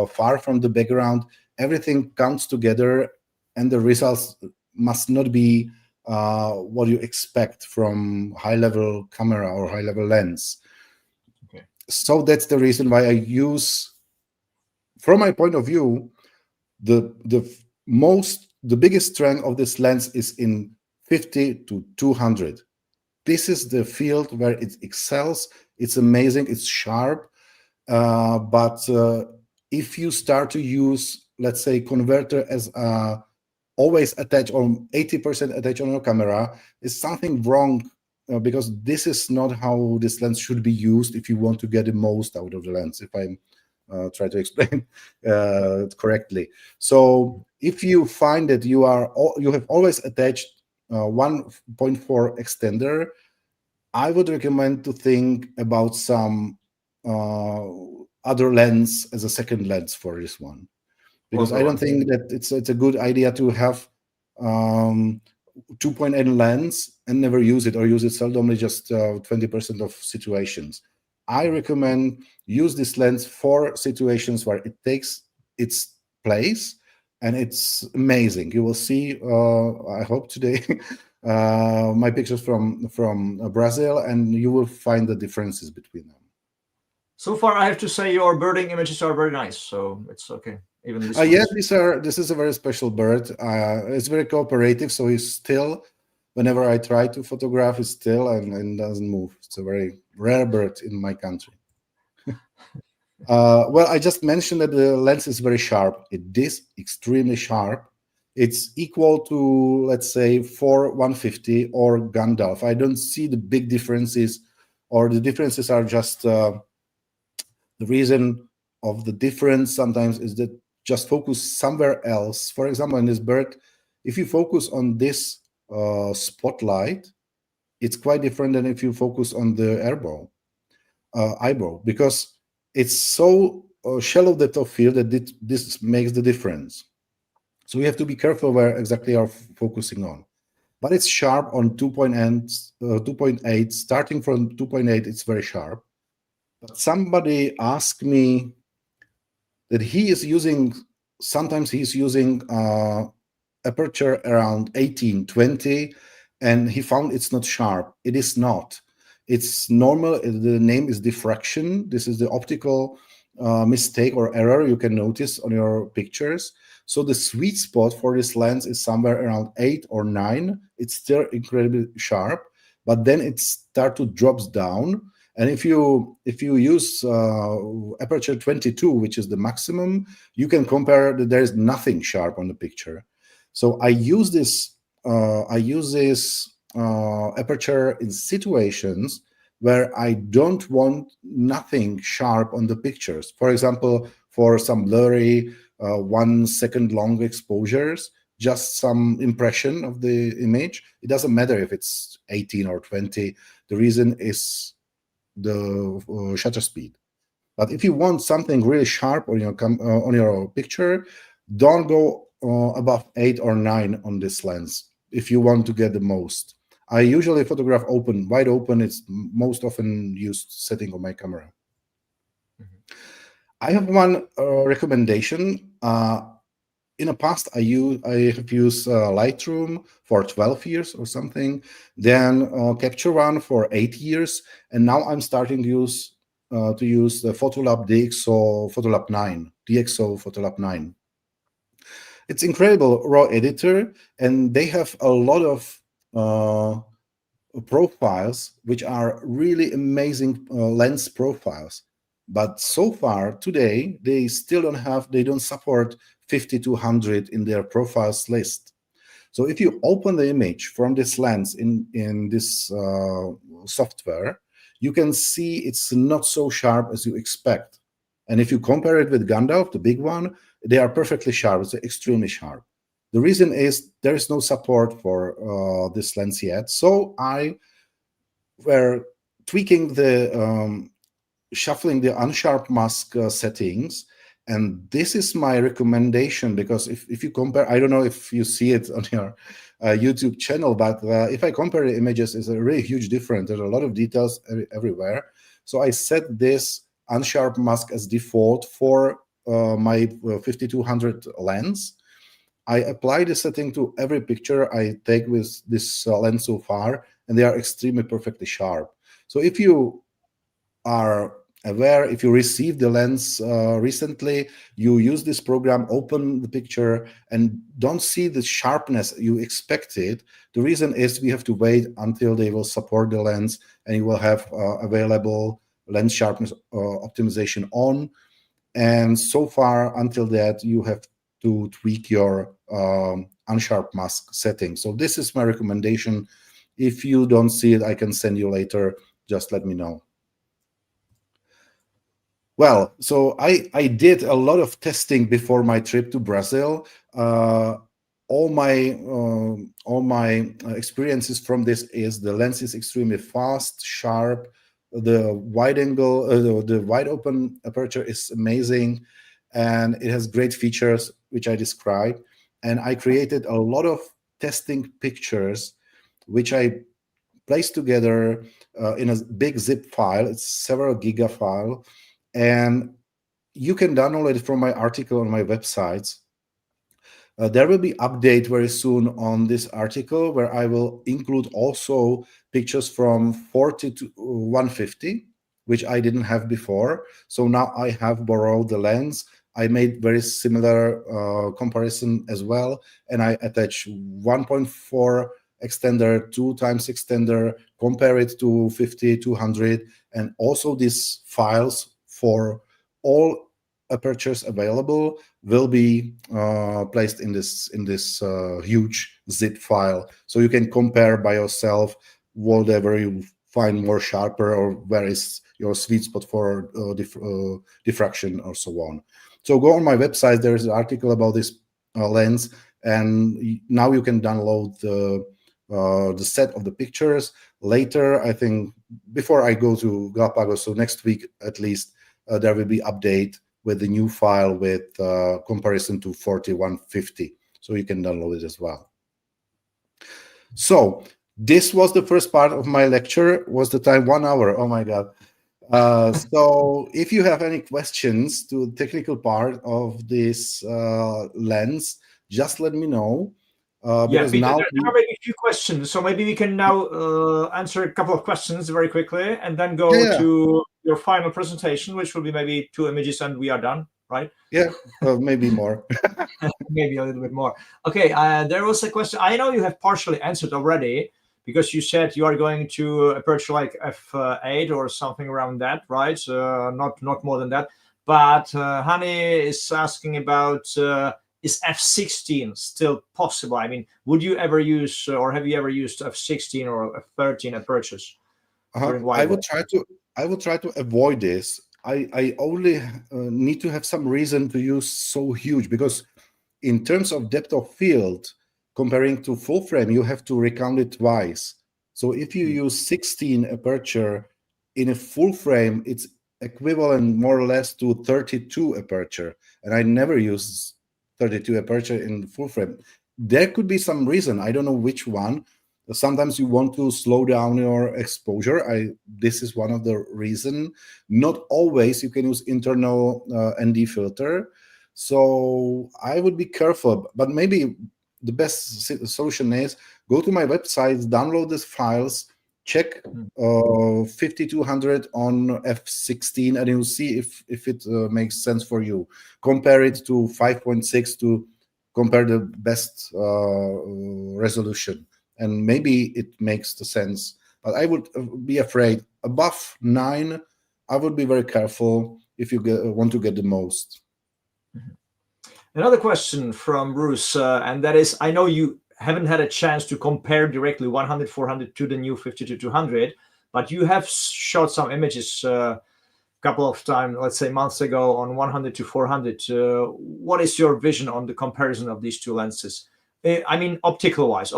far from the background, everything comes together, and the results must not be what you expect from high-level camera or high-level lens. Okay. So that's the reason why I use, from my point of view, the biggest strength of this lens is in 50-200. This is the field where it excels. It's amazing. It's sharp. But if you start to use, let's say, converter as always attached or 80% attached on your camera, is something wrong, because this is not how this lens should be used if you want to get the most out of the lens, if I'm try to explain correctly. So if you find that you have always attached 1.4 extender, I would recommend to think about some other lens as a second lens for this one, because I don't think that it's a good idea to have 2.8 lens and never use it, or use it seldomly, just 20% of situations. I recommend use this lens for situations where it takes its place, and it's amazing. You will see, I hope today, my pictures from Brazil, and you will find the differences between them. So far, I have to say your birding images are very nice, so it's okay. Even this yes, this is a very special bird. It's very cooperative, so he's still, whenever I try to photograph, he's still and doesn't move. It's a very rare bird in my country. Well, I just mentioned that the lens is very sharp. It is extremely sharp. It's equal to, let's say, 4-150 or Gandalf. I don't see the big differences, or the differences are just the reason of the difference sometimes is that just focus somewhere else. For example, in this bird, if you focus on this spotlight, it's quite different than if you focus on the eyebrow, because it's so shallow depth of field that this makes the difference. So we have to be careful where exactly are focusing on. But it's sharp on 2.8. Starting from 2.8, it's very sharp. But somebody asked me that sometimes he's using aperture around 18-20, and he found it's not sharp. It is not. It's normal. The name is diffraction. This is the optical mistake or error you can notice on your pictures. So the sweet spot for this lens is somewhere around 8 or 9. It's still incredibly sharp, but then it starts to drops down. And if you use aperture 22, which is the maximum, you can compare that there is nothing sharp on the picture. So I use this aperture in situations where I don't want nothing sharp on the pictures. For example, for some blurry 1 second long exposures, just some impression of the image. It doesn't matter if it's 18 or 20. The reason is the shutter speed. But if you want something really sharp on your picture, don't go above 8 or 9 on this lens if you want to get the most. I usually photograph wide open. It's most often used setting on my camera. I have one recommendation. In the past, I have used Lightroom for 12 years or something, then Capture One for 8 years, and now I'm starting to use the Photolab DxO Photolab 9. It's incredible raw editor, and they have a lot of profiles which are really amazing lens profiles. But so far today, they don't support 50-100 in their profiles list. So if you open the image from this lens in this software, you can see it's not so sharp as you expect. And if you compare it with Gandalf, the big one, they are perfectly sharp. It's extremely sharp. The reason is there is no support for this lens yet. So I were tweaking shuffling the unsharp mask settings. And this is my recommendation, because if you compare, I don't know if you see it on your YouTube channel, but if I compare the images, it's a really huge difference. There's a lot of details everywhere. So I set this unsharp mask as default for my 5200 lens. I apply the setting to every picture I take with this lens so far, and they are extremely perfectly sharp. So if you are aware, if you received the lens recently, you use this program, open the picture, and don't see the sharpness you expected. The reason is we have to wait until they will support the lens, and you will have available lens sharpness optimization on. And so far, until that, you have to tweak your unsharp mask setting. So this is my recommendation. If you don't see it, I can send you later. Just let me know. Well, so I did a lot of testing before my trip to Brazil. All my experiences from this is the lens is extremely fast, sharp. The wide angle, the wide open aperture is amazing, and it has great features which I described. And I created a lot of testing pictures, which I placed together in a big zip file. It's several giga file, and you can download it from my article on my websites. There will be update very soon on this article, where I will include also pictures from 40 to 150, which I didn't have before. So now I have borrowed the lens. I made very similar comparison as well, and I attach 1.4 extender, 2x extender, compare it to 50, 200, and also these files for all apertures available will be placed in this huge zip file, so you can compare by yourself whatever you find more sharper, or where is your sweet spot for diffraction, or so on. So go on my website. There's an article about this lens, and now you can download the set of the pictures. Later, I think before I go to Galapagos, so next week at least, there will be update with the new file with comparison to 4150. So you can download it as well. So this was the first part of my lecture. Was the time 1 hour? Oh my God. So if you have any questions to the technical part of this lens, just let me know. Yeah, Because Peter, now there are maybe a few questions, so maybe we can now answer a couple of questions very quickly, and then go to your final presentation, which will be maybe 2 images, and we are done, right? Yeah, maybe more. Maybe a little bit more. Okay, there was a question. I know you have partially answered already, because you said you are going to aperture like f8 or something around that, right? Not more than that. But Hani is asking about, is f16 still possible? I mean, would you ever use, or have you ever used f16 or f13 apertures during wide I would try to avoid this. I only need to have some reason to use so huge, because in terms of depth of field, comparing to full frame, you have to recount it twice. So if you use 16 aperture in a full frame, it's equivalent more or less to 32 aperture. And I never use 32 aperture in full frame. There could be some reason. I don't know which one. Sometimes you want to slow down your exposure. This is one of the reason. Not always you can use internal ND filter. So I would be careful, but maybe the best solution is go to my website, download these files, check 5200 on f16, and you'll see if it makes sense for you. Compare it to 5.6 to compare the best resolution, and maybe it makes the sense. But I would be afraid above 9. I would be very careful if you want to get the most. Another question from Bruce, and that is, I know you haven't had a chance to compare directly 100-400 to the new 52-200, but you have shot some images a couple of times, let's say months ago, on 100-400. What is your vision on the comparison of these two lenses? I mean, optical wise.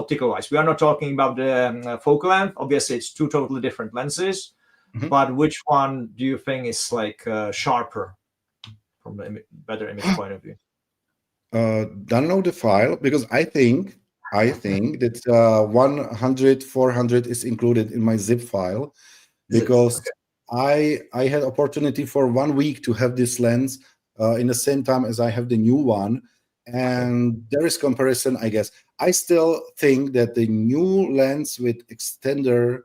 We are not talking about the focal length. Obviously, it's two totally different lenses. But which one do you think is like sharper from the better image point of view? Download the file, because I think that 100-400 is included in my zip file, because I had opportunity for 1 week to have this lens in the same time as I have the new one, and there is comparison. I guess I still think that the new lens with extender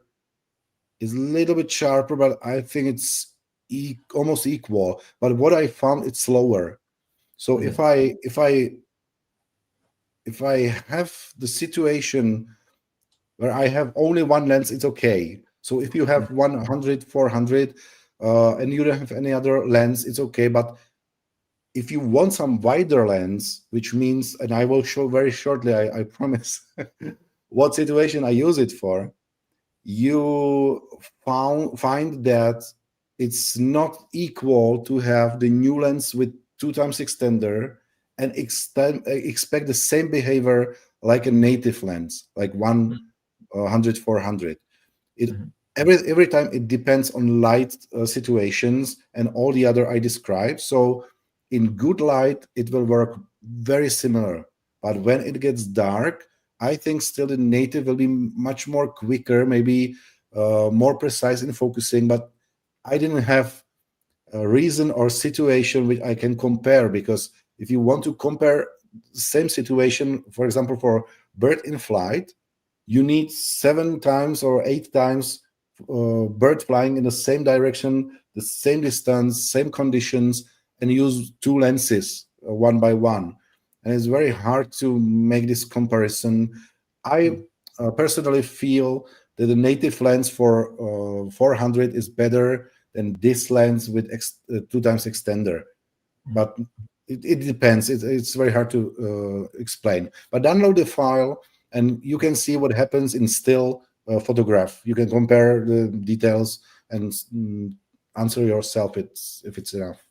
is a little bit sharper, but I think it's almost equal. But what I found, it's slower. So if I have the situation where I have only one lens, it's okay. So if you have 100-400 and you don't have any other lens, it's okay. But if you want some wider lens, which means, and I will show very shortly, I promise, what situation I use it for, you find that it's not equal to have the new lens with 2x extender and expect the same behavior like a native lens, like 100-400. Every time it depends on light situations and all the other I described. So in good light, it will work very similar. But when it gets dark, I think still the native will be much more quicker, maybe more precise in focusing. But I didn't have a reason or situation which I can compare, because if you want to compare the same situation, for example, for bird in flight, you need 7 times or 8 times bird flying in the same direction, the same distance, same conditions, and use 2 lenses one by one. And it's very hard to make this comparison. I personally feel that the native lens for 400 is better than this lens with 2x extender. But it depends. It's very hard to explain. But download the file, and you can see what happens in still photograph. You can compare the details and answer yourself if it's enough.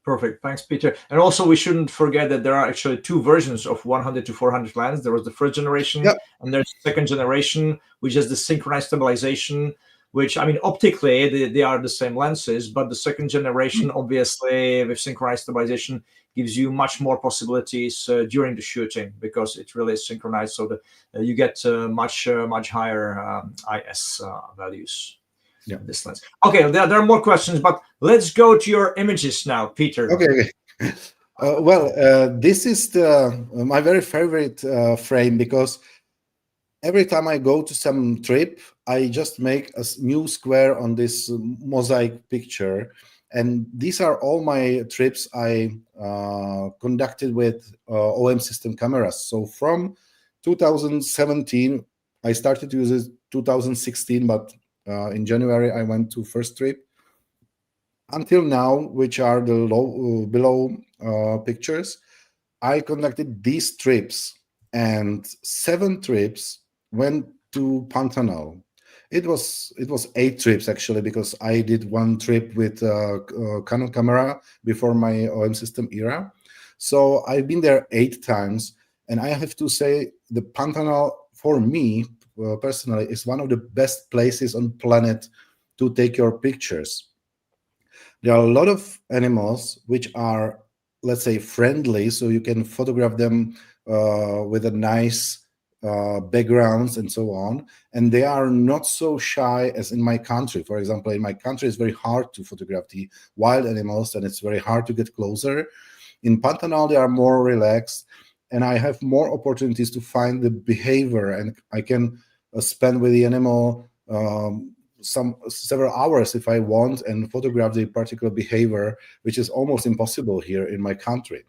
Perfect. Thanks, Peter. And also, we shouldn't forget that there are actually two versions of 100 to 400 lens. There was the first generation, Yep. and there's the second generation, which is the synchronized stabilization, which, I mean, optically, they are the same lenses, but the second generation, obviously, with synchronized stabilization, gives you much more possibilities during the shooting, because it really is synchronized, so that you get much higher IS values. Yeah. This lens. Okay, there are more questions, but let's go to your images now, Peter. Okay. This is my very favorite frame, because every time I go to some trip, I just make a new square on this mosaic picture. And these are all my trips I conducted with OMSYSTEM.Cameras. So from 2017, I started to use it 2016, but in January I went to first trip. Until now, which are the below pictures, I conducted these trips, and 7 trips went to Pantanal. It was 8 trips actually, because I did one trip with Canon camera before my OM system era. So I've been there 8 times, and I have to say the Pantanal for me personally is one of the best places on planet to take your pictures. There are a lot of animals which are, let's say, friendly, so you can photograph them with a nice backgrounds and so on. And they are not so shy as in my country. For example, in my country, it's very hard to photograph the wild animals, and it's very hard to get closer. In Pantanal, they are more relaxed, and I have more opportunities to find the behavior, and I can spend with the animal several hours if I want, and photograph the particular behavior, which is almost impossible here in my country.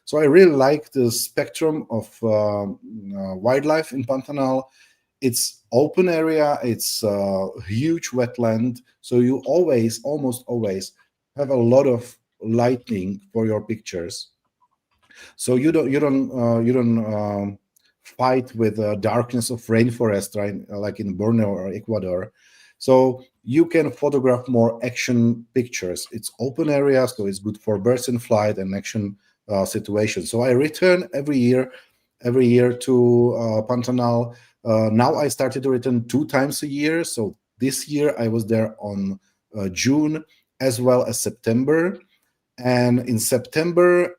So I really like the spectrum of wildlife in Pantanal. It's open area, it's a huge wetland, so you almost always have a lot of lighting for your pictures. So you don't fight with the darkness of rainforest, right? Like in Borneo or Ecuador. So you can photograph more action pictures. It's open area, so it's good for birds in flight and action situations. So I return every year to Pantanal. Now I started to return 2 times a year. So this year I was there on June as well as September. And in September,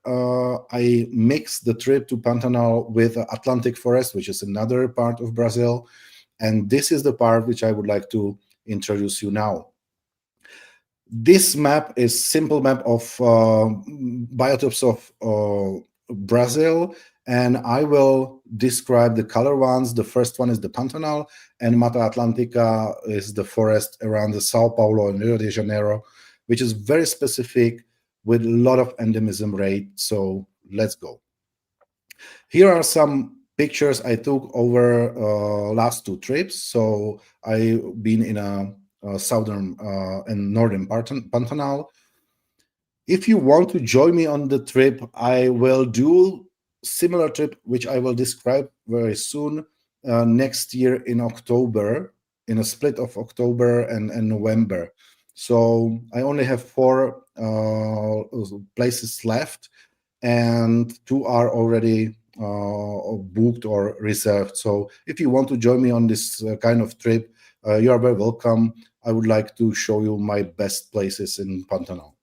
I mixed the trip to Pantanal with Atlantic Forest, which is another part of Brazil. And this is the part which I would like to introduce you now. This map is simple map of biotopes of Brazil, and I will describe the color ones. The first one is the Pantanal, and Mata Atlântica is the forest around the Sao Paulo and Rio de Janeiro, which is very specific with a lot of endemism rate. So let's go. Here are some pictures I took over last 2 trips. So I've been in a southern and northern Pantanal. If you want to join me on the trip, I will do similar trip, which I will describe very soon next year in October, in a split of October and November. So I only have 4 places left, and 2 are already booked or reserved. So if you want to join me on this kind of trip, you are very welcome. I would like to show you my best places in Pantanal.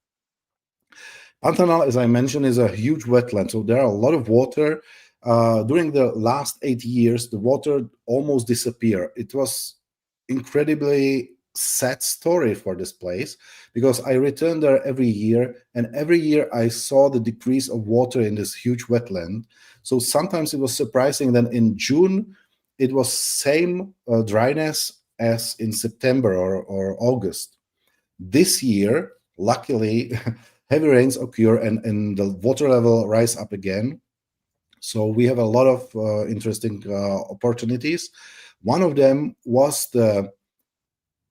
Pantanal, as I mentioned, is a huge wetland, so there are a lot of water. During the last 8 years, the water almost disappeared. It was incredibly sad story for this place, because I returned there every year, and every year I saw the decrease of water in this huge wetland. So sometimes it was surprising that in June it was same dryness as in September or August. This year, luckily, heavy rains occur and the water level rise up again. So we have a lot of interesting opportunities. One of them was the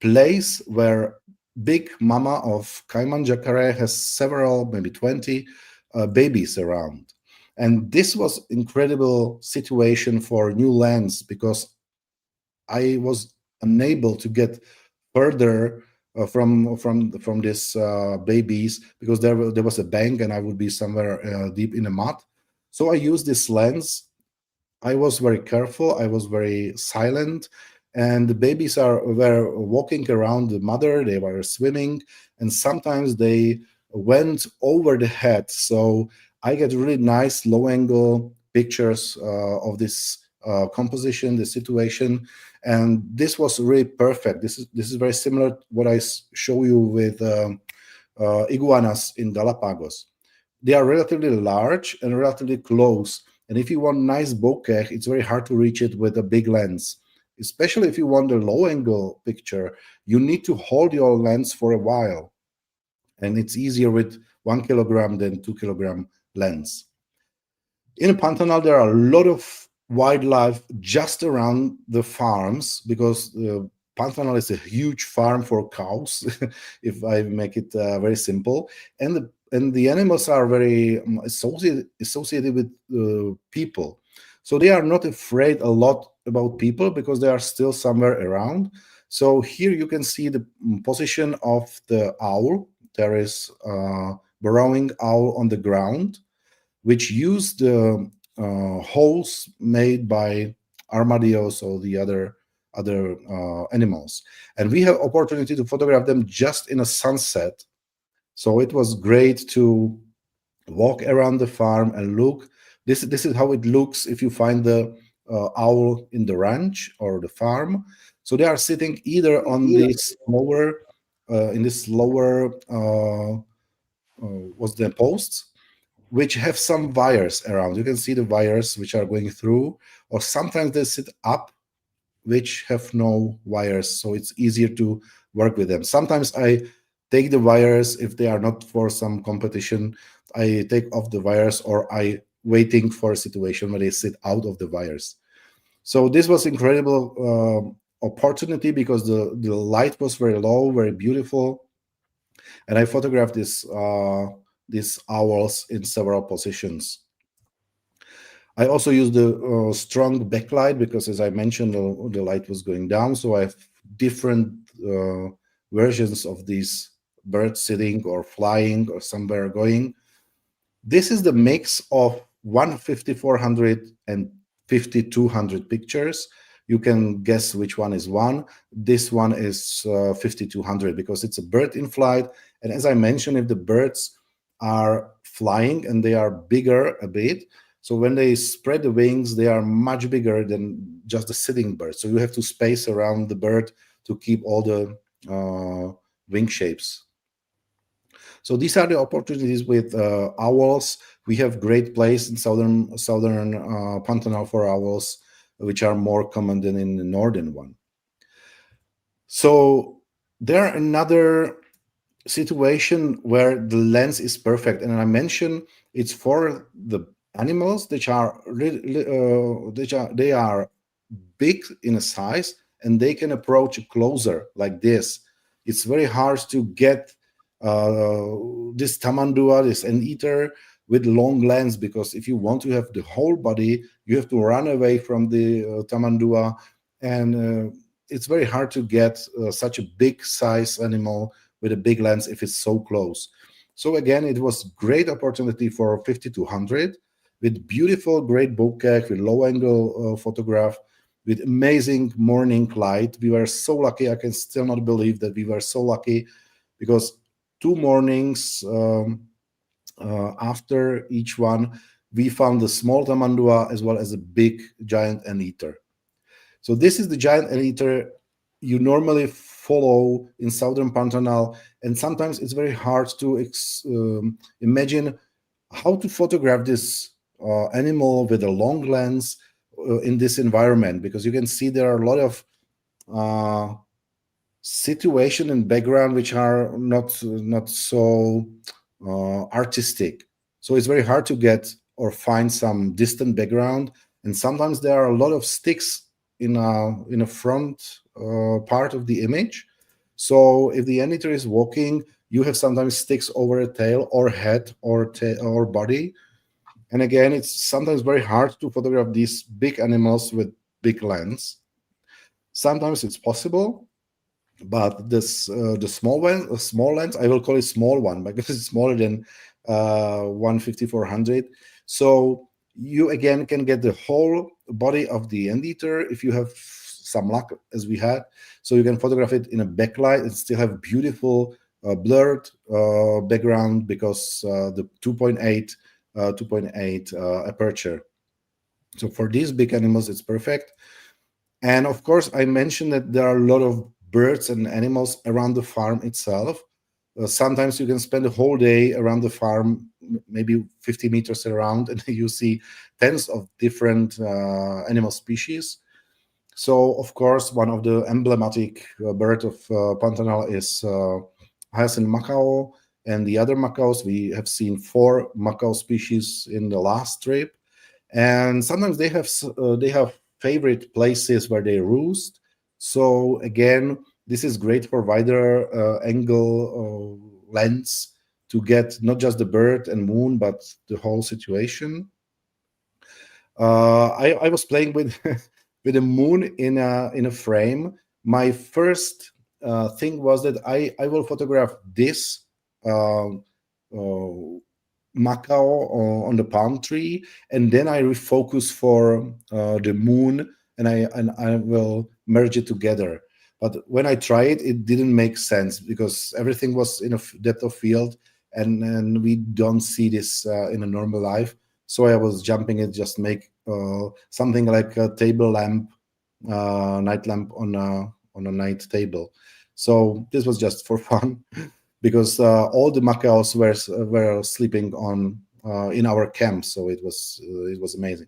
place where big mama of Cayman jacare has several, maybe 20 babies around. And this was incredible situation for new lands because I was unable to get further from this babies because there was a bank and I would be somewhere deep in the mud. So I used this lens. I was very careful. I was very silent, and the babies were walking around the mother. They were swimming, and sometimes they went over the head. So I get really nice low angle pictures of this composition, the situation, and this was really perfect. This is very similar to what I show you with iguanas in Galapagos. They are relatively large and relatively close. And if you want nice bokeh, it's very hard to reach it with a big lens. Especially if you want a low angle picture, you need to hold your lens for a while. And it's easier with 1 kilogram than 2 kilogram lens. In Pantanal, there are a lot of wildlife just around the farms because Pantanal is a huge farm for cows, if I make it very simple. And the animals are very associated with people. So they are not afraid a lot about people because they are still somewhere around. So here you can see the position of the owl. There is a burrowing owl on the ground, which use the holes made by armadillos or the other animals. And we have opportunity to photograph them just in a sunset. So it was great to walk around the farm and look. This is how it looks if you find the owl in the ranch or the farm. So they are sitting either on this lower, what's the posts, which have some wires around. You can see the wires which are going through, or sometimes they sit up, which have no wires, so it's easier to work with them. Sometimes I take the wires if they are not for some competition. I take off the wires, or I waiting for a situation where they sit out of the wires. So this was incredible opportunity because the light was very low, very beautiful, and I photographed these owls in several positions. I also used the strong backlight because, as I mentioned, the light was going down. So I have different versions of these birds sitting or flying or somewhere going. This is the mix of 15400 and 5200 pictures. You can guess which one is one. This one is 5200 because it's a bird in flight. And as I mentioned, if the birds are flying and they are bigger a bit, so when they spread the wings, they are much bigger than just the sitting bird. So you have to space around the bird to keep all the wing shapes. So these are the opportunities with owls. We have great place in southern Pantanal for owls, which are more common than in the northern one. So there are another situation where the lens is perfect, and I mentioned it's for the animals which are they are big in a size and they can approach closer like this. It's very hard to get this tamandua, this anteater, with long lens, because if you want to have the whole body, you have to run away from the tamandua, and it's very hard to get such a big size animal with a big lens if it's so close. So again, it was great opportunity for 5200 with beautiful, great bokeh, with low angle photograph, with amazing morning light. We were so lucky. I can still not believe that we were so lucky, because 2 mornings after each one, we found a small tamandua as well as a big giant anteater. So this is the giant anteater you normally follow in southern Pantanal, and sometimes it's very hard to imagine how to photograph this animal with a long lens in this environment, because you can see there are a lot of situation and background which are not so artistic. So it's very hard to get or find some distant background, and sometimes there are a lot of sticks in a front part of the image. So if the anteater is walking, you have sometimes sticks over a tail or head or body. And again, it's sometimes very hard to photograph these big animals with big lens. Sometimes it's possible, but the small lens, I will call it small one because it's smaller than 150-400. So you again can get the whole body of the anteater if you have some luck, as we had. So you can photograph it in a backlight and still have beautiful blurred background because the 2.8 aperture. So for these big animals, it's perfect. And of course, I mentioned that there are a lot of birds and animals around the farm itself. Sometimes you can spend a whole day around the farm, maybe 50 meters around, and you see tens of different animal species. So, of course, one of the emblematic bird of Pantanal is hyacinth macaw, and the other macaws. We have seen 4 macaw species in the last trip, and sometimes they have favorite places where they roost. So again, this is great for wider angle lens to get not just the bird and moon, but the whole situation. I was playing with with a moon in a frame. My first thing was that I will photograph this uh, macaw on the palm tree, and then I refocus for the moon, and I will merge it together. But when I tried, it didn't make sense because everything was in a depth of field, and we don't see this in a normal life. So I was jumping it, just make something like a table lamp, night lamp on a night table. So this was just for fun because all the macaws were sleeping on in our camp, so it was amazing.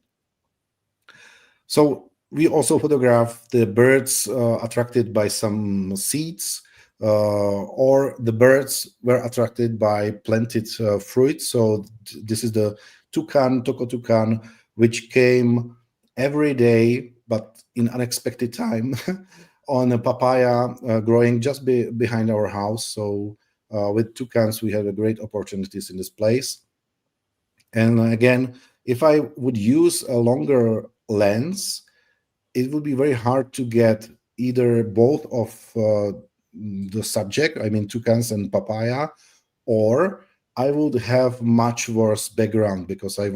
So we also photographed the birds attracted by some seeds, or the birds were attracted by planted fruit. So this is the toko toucan, which came every day, but in unexpected time, on a papaya growing just behind our house. So with toucans, we had a great opportunities in this place. And again, if I would use a longer lens, it would be very hard to get either both of the subject, I mean toucans and papaya, or I would have much worse background because I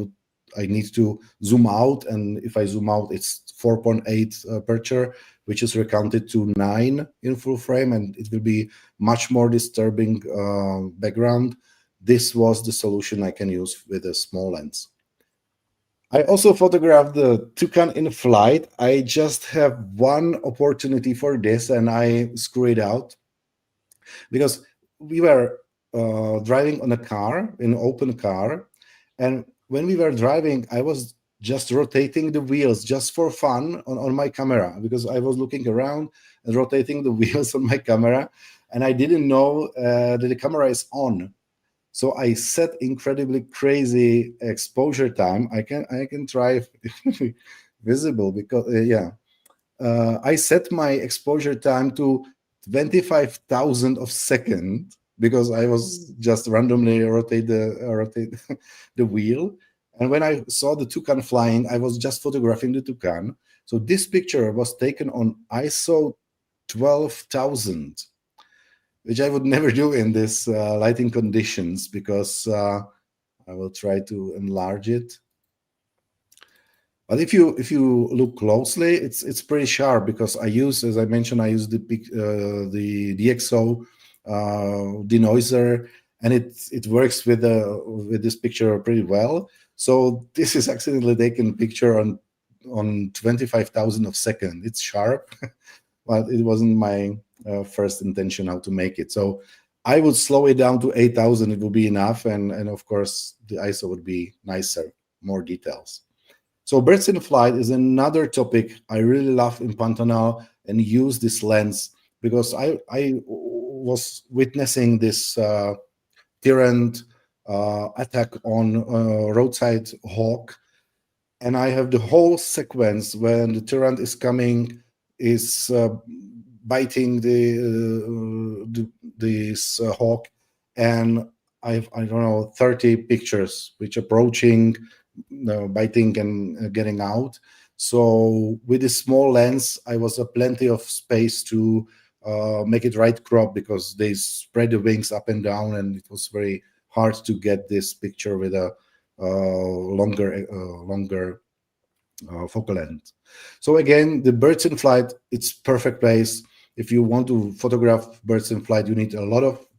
need to zoom out, and if I zoom out, it's 4.8 aperture, which is recounted to 9 in full frame, and it will be much more disturbing background. This was the solution I can use with a small lens. I also photographed the toucan in flight. I just have one opportunity for this, and I screw it out because we were driving on a car, an open car, and when we were driving, I was just rotating the wheels just for fun on my camera because I was looking around and rotating the wheels on my camera, and I didn't know that the camera is on. So I set incredibly crazy exposure time. I can try visible because I set my exposure time to 25,000 of second because I was just randomly rotate the wheel. And when I saw the toucan flying, I was just photographing the toucan. So this picture was taken on ISO 12,000, which I would never do in this lighting conditions because I will try to enlarge it. But if you look closely, it's pretty sharp because as I mentioned, I use the DxO denoiser, and it works with this picture pretty well. So this is accidentally taken picture on 25,000 of second. It's sharp, but it wasn't my first intention how to make it. So I would slow it down to 8,000. It would be enough, and of course the ISO would be nicer, more details. So birds in flight is another topic I really love in Pantanal and use this lens because I was witnessing this tyrant attack on roadside hawk, and I have the whole sequence when the tyrant is coming, is biting this hawk, and I don't know, 30 pictures which approaching, biting and getting out. So with this small lens, I was plenty of space to make it right crop, because they spread the wings up and down, and it was very hard to get this picture with a longer focal length. So again, the birds in flight, it's perfect place. If you want to photograph birds in flight, you need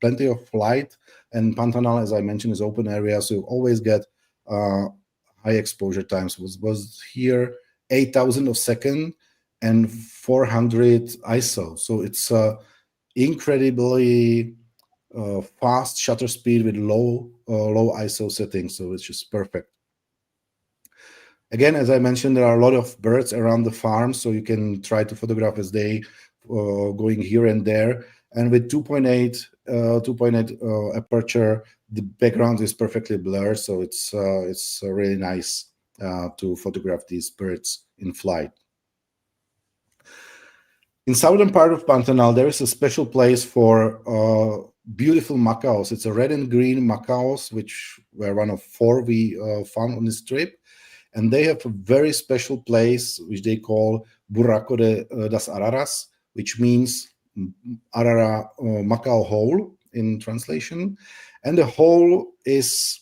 plenty of light. And Pantanal, as I mentioned, is open area, so you always get high exposure times. Was here 8,000 of second and 400 ISO. So it's incredibly fast shutter speed with low ISO settings. So it's just perfect. Again, as I mentioned, there are a lot of birds around the farm, so you can try to photograph as they going here and there. And with 2.8 aperture, the background is perfectly blurred, so it's really nice to photograph these birds in flight. In southern part of Pantanal, there is a special place for beautiful macaws. It's a red and green macaws, which were one of 4 we found on this trip. And they have a very special place, which they call Buraco das Araras, which means Arara Macao hole in translation. And the hole is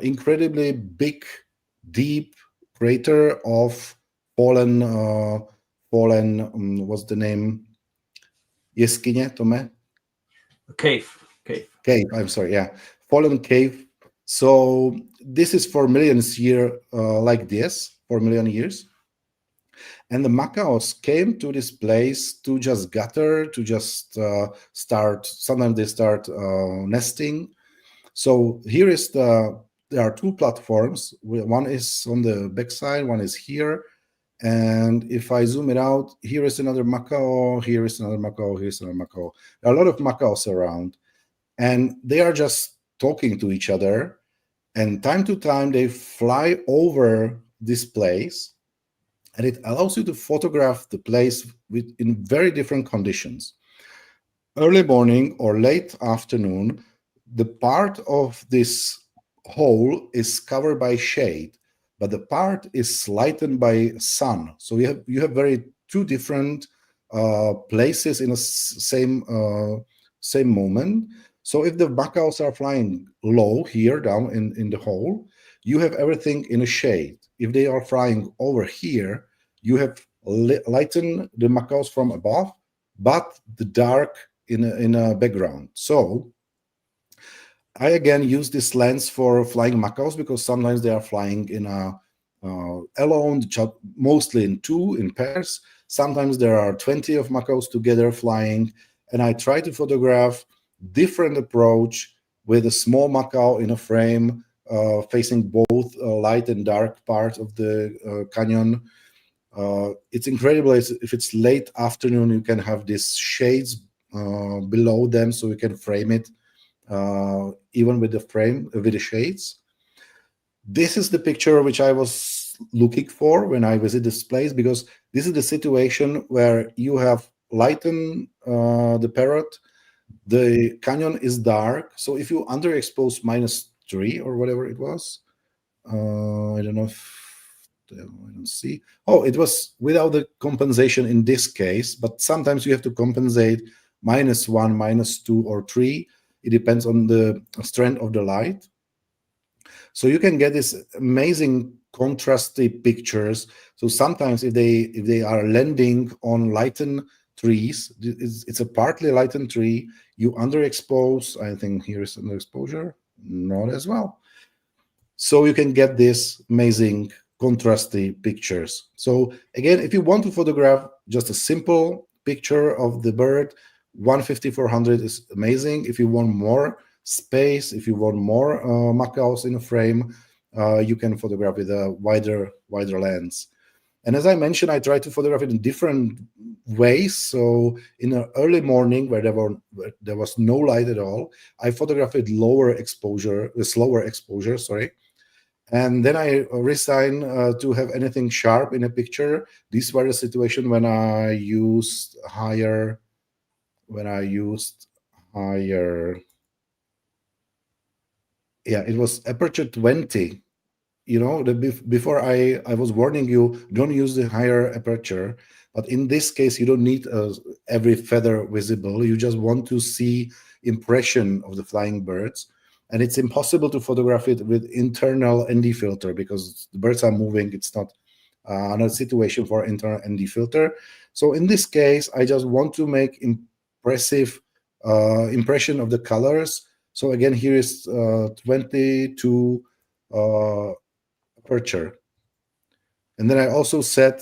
incredibly big, deep crater of fallen, what's the name? Jeskyně, Tome? Cave, I'm sorry, yeah. Fallen cave. So this is for millions years like this, for a million years. And the macaws came to this place to just gather, to just start, sometimes they start nesting. So here is there are 2 platforms. One is on the backside, one is here. And if I zoom it out, here is another macaw, here is another macaw, here's another macaw. There are a lot of macaws around. And they are just talking to each other, and time to time they fly over this place, and it allows you to photograph the place in very different conditions. Early morning or late afternoon, the part of this hole is covered by shade, but the part is lightened by sun. So you have 2 different places in a same moment. So if the macaws are flying low here down in the hole, you have everything in a shade. If they are flying over here, you have lighten the macaws from above, but the dark in a background. So I again use this lens for flying macaws, because sometimes they are flying in alone, mostly in 2 in pairs. Sometimes there are 20 of macaws together flying, and I try to photograph different approach with a small macaw in a frame facing both light and dark part of the canyon. It's incredible. If it's late afternoon, you can have these shades below them, so you can frame it even with the shades. This is the picture which I was looking for when I visit this place, because this is the situation where you have lighten the parrot. The canyon is dark, so if you underexpose -3 or whatever it was, I don't know if I don't see. Oh, it was without the compensation in this case, but sometimes you have to compensate -1, -2, or 3. It depends on the strength of the light. So you can get this amazing contrasty pictures. So sometimes if they are landing on lightened trees, it's a partly lightened tree, you underexpose. I think here is underexposure, not as well. So you can get this amazing contrasty pictures. So again, if you want to photograph just a simple picture of the bird, 150-400 is amazing. If you want more space, if you want more macaws in a frame, you can photograph with a wider lens. And as I mentioned, I try to photograph it in different ways. So in the early morning, where there was no light at all, I photographed with slower exposure, sorry. And then I resign to have anything sharp in a picture. These were the situation when I used higher when I used higher, yeah, it was aperture 20. Before I was warning you, don't use the higher aperture, but in this case you don't need every feather visible. You just want to see impression of the flying birds, and it's impossible to photograph it with internal ND filter because the birds are moving. It's not another situation for internal ND filter. So in this case I just want to make impressive impression of the colors. So again, here is 22 aperture. And then I also set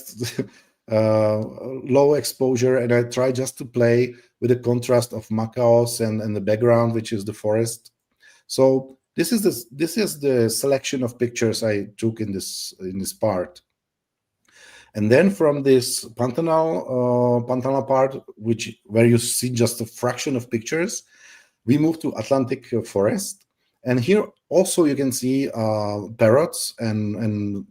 low exposure, and I try just to play with the contrast of Macaos and the background, which is the forest. So this is the selection of pictures I took in this part. And then from this Pantanal part, where you see just a fraction of pictures, we move to Atlantic forest. And here also you can see parrots and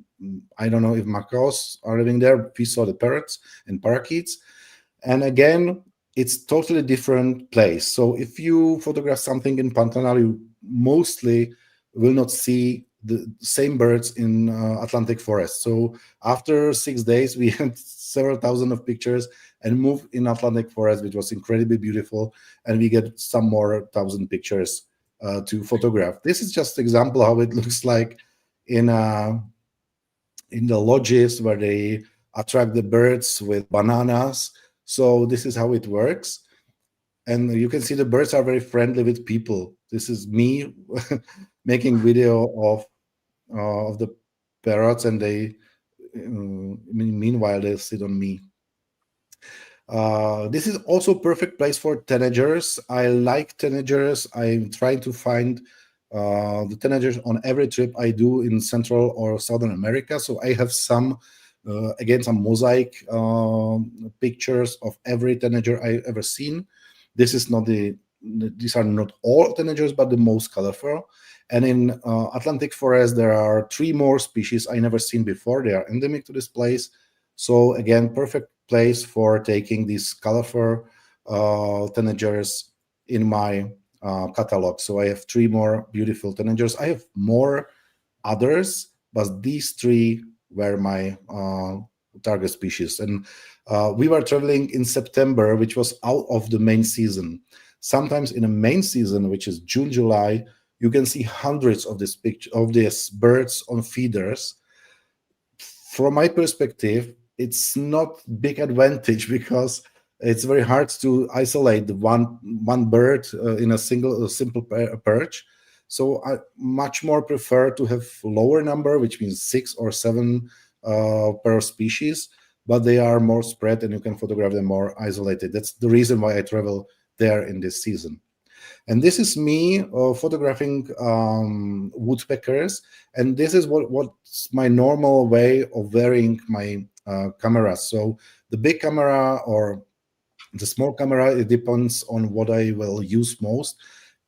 I don't know if macaws are living there. We saw the parrots and parakeets. And again, it's totally different place. So if you photograph something in Pantanal, you mostly will not see the same birds in Atlantic forest. So after 6 days, we had several thousand of pictures and moved in Atlantic forest, which was incredibly beautiful. And we get some more thousand pictures to photograph. This is just an example how it looks like in the lodges where they attract the birds with bananas. So this is how it works. And you can see the birds are very friendly with people. This is me making video of the parrots, and they meanwhile they sit on me. This is also perfect place for teenagers. I like teenagers. I'm trying to find the teenagers on every trip I do in Central or Southern America. So I have some mosaic pictures of every teenager I ever seen. These are not all teenagers, but the most colorful. And in Atlantic forest, there are 3 more species I never seen before. They are endemic to this place. So again, perfect place for taking these colorful tanagers in my catalog. So I have 3 more beautiful tanagers. I have more others, but these 3 were my target species. And we were traveling in September, which was out of the main season. Sometimes in a main season, which is June, July, you can see hundreds of these birds on feeders. From my perspective, it's not big advantage because it's very hard to isolate the one bird in a simple perch. So I much more prefer to have lower number, which means 6 or 7 per species, but they are more spread and you can photograph them more isolated. That's the reason why I travel there in this season. And this is me photographing woodpeckers. And this is what's my normal way of wearing my camera. So the big camera or the small camera, it depends on what I will use most,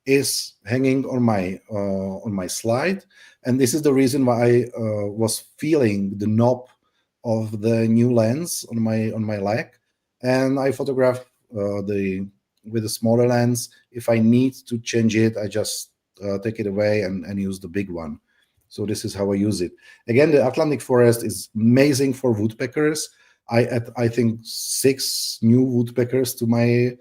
is hanging on my slide. And this is the reason why I was feeling the knob of the new lens on my leg. And I photograph with a smaller lens. If I need to change it, I just take it away and use the big one. So this is how I use it. Again, the Atlantic forest is amazing for woodpeckers. I think 6 new woodpeckers to my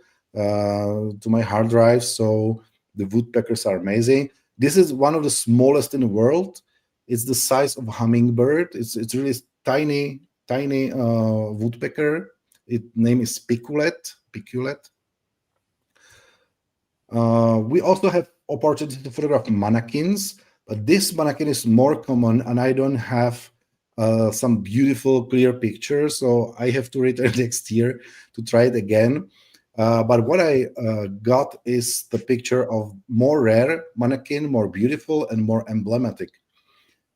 hard drive. So the woodpeckers are amazing. This is one of the smallest in the world. It's the size of a hummingbird. It's really tiny woodpecker. Its name is piculet. We also have opportunity to photograph mannequins, but this mannequin is more common, and I don't have some beautiful clear pictures, so I have to return next year to try it again. But what I got is the picture of more rare mannequin, more beautiful and more emblematic.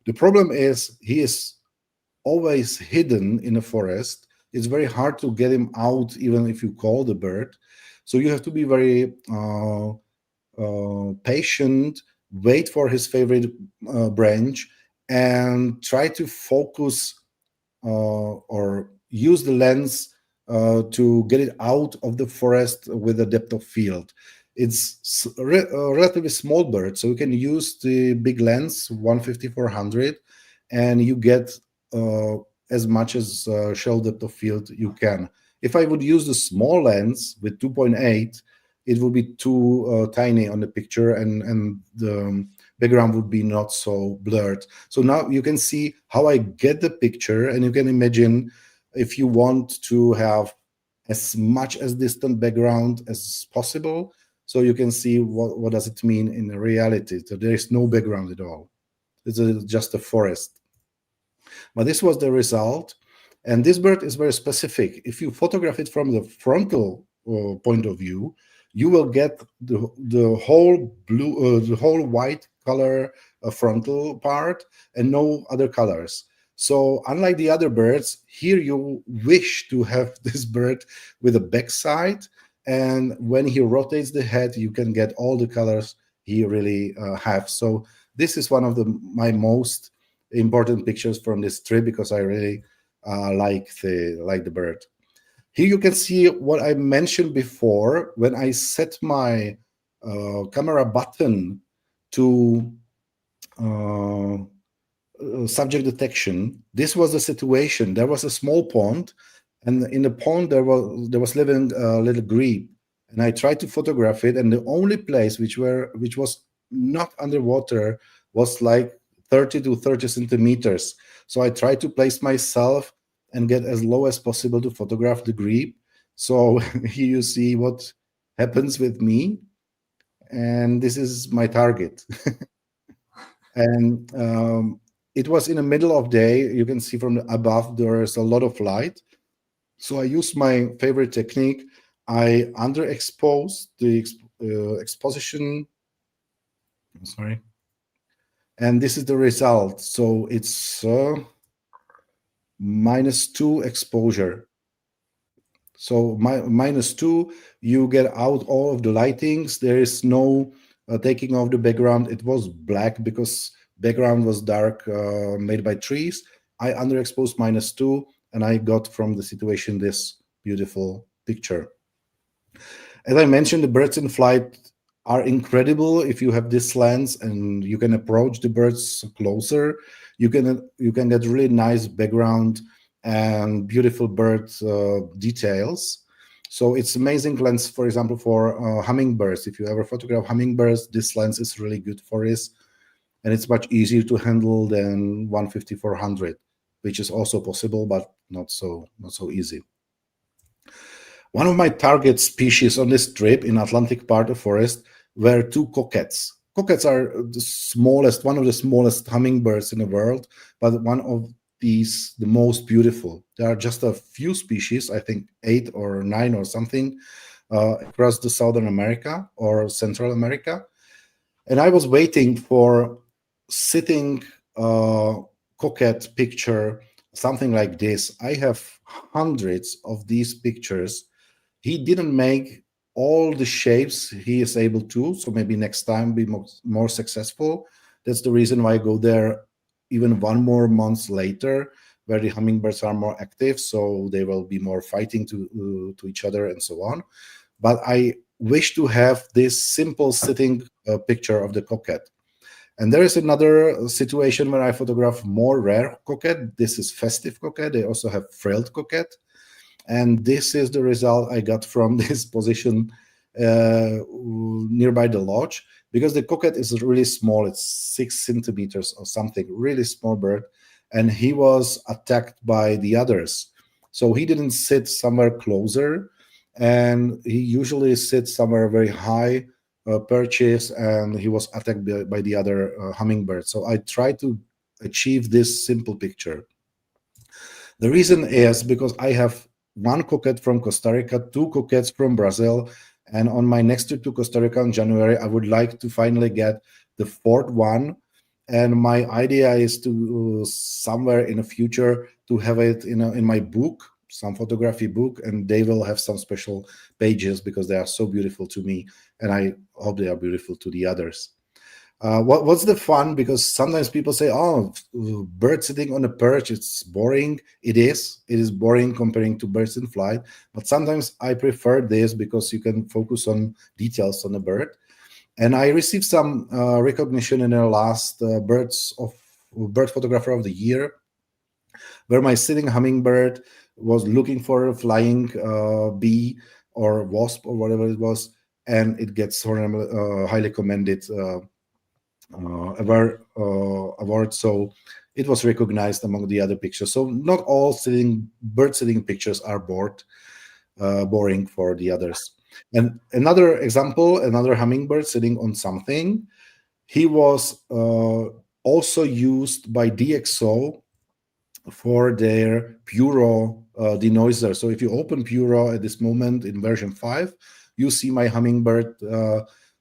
The problem is he is always hidden in a forest. It's very hard to get him out, even if you call the bird. So you have to be very patient, wait for his favorite branch, and try to focus or use the lens to get it out of the forest with a depth of field. It's a relatively small bird, so you can use the big lens 150-400, and you get as much as shell depth of field you can. If I would use the small lens with 2.8, it would be too tiny on the picture, and the background would be not so blurred. So now you can see how I get the picture, and you can imagine if you want to have as much as distant background as possible, so you can see what does it mean in reality. So there is no background at all. It's just a forest. But this was the result. And this bird is very specific. If you photograph it from the frontal point of view, you will get the whole blue, the whole white color frontal part and no other colors. So unlike the other birds, here you wish to have this bird with a backside, and when he rotates the head, you can get all the colors he really have. So this is one of my most important pictures from this trip, because I really like the bird. Here you can see what I mentioned before. When I set my camera button to subject detection, this was the situation. There was a small pond, and in the pond there was living a little grebe, and I tried to photograph it, and the only place which was not underwater was like 30 to 30 centimeters. So I tried to place myself and get as low as possible to photograph the grebe. So here you see what happens with me, and this is my target. And it was in the middle of day. You can see from above there is a lot of light. So I used my favorite technique. I underexposed the exposition. Sorry. And this is the result. So it's -2 exposure. So -2, you get out all of the lightings. There is no taking off the background. It was black because background was dark, made by trees. I underexposed -2, and I got from the situation this beautiful picture. As I mentioned, the birds in flight are incredible. If you have this lens and you can approach the birds closer, you can get really nice background and beautiful bird details. So it's amazing lens, for example, for hummingbirds. If you ever photograph hummingbirds, this lens is really good for this, and it's much easier to handle than 150-400, which is also possible, but not so easy. One of my target species on this trip in Atlantic part of forest were two coquets. Coquets are one of the smallest hummingbirds in the world, but one of these the most beautiful. There are just a few species, I think 8 or 9 or something, across the Southern America or Central America. And I was waiting for sitting coquet picture, something like this. I have hundreds of these pictures. He didn't make all the shapes he is able to, so maybe next time be more successful. That's the reason why I go there even one more month later, where the hummingbirds are more active, so they will be more fighting to each other and so on. But I wish to have this simple sitting picture of the coquet. And there is another situation where I photograph more rare coquet. This is festive coquet. They also have frilled coquet. And this is the result I got from this position nearby the lodge, because the coquet is really small. It's 6 centimeters or something, really small bird. And he was attacked by the others. So he didn't sit somewhere closer, and he usually sits somewhere very high perches, and he was attacked by the other hummingbirds. So I tried to achieve this simple picture. The reason is because I have one coquette from Costa Rica, 2 coquettes from Brazil, and on my next trip to Costa Rica in January, I would like to finally get the 4th one. And my idea is to somewhere in the future to have it in my book, some photography book, and they will have some special pages because they are so beautiful to me, and I hope they are beautiful to the others. What's the fun? Because sometimes people say, "Oh, bird sitting on a perch, it's boring." It is. It is boring comparing to birds in flight. But sometimes I prefer this because you can focus on details on the bird. And I received some recognition in the last Bird Photographer of the Year, where my sitting hummingbird was looking for a flying bee or wasp or whatever it was, and it gets highly commended award. So it was recognized among the other pictures. So not all bird sitting pictures are boring for the others. And another example, another hummingbird sitting on something. He was also used by DxO for their Puro denoiser. So if you open Puro at this moment in version 5, you see my hummingbird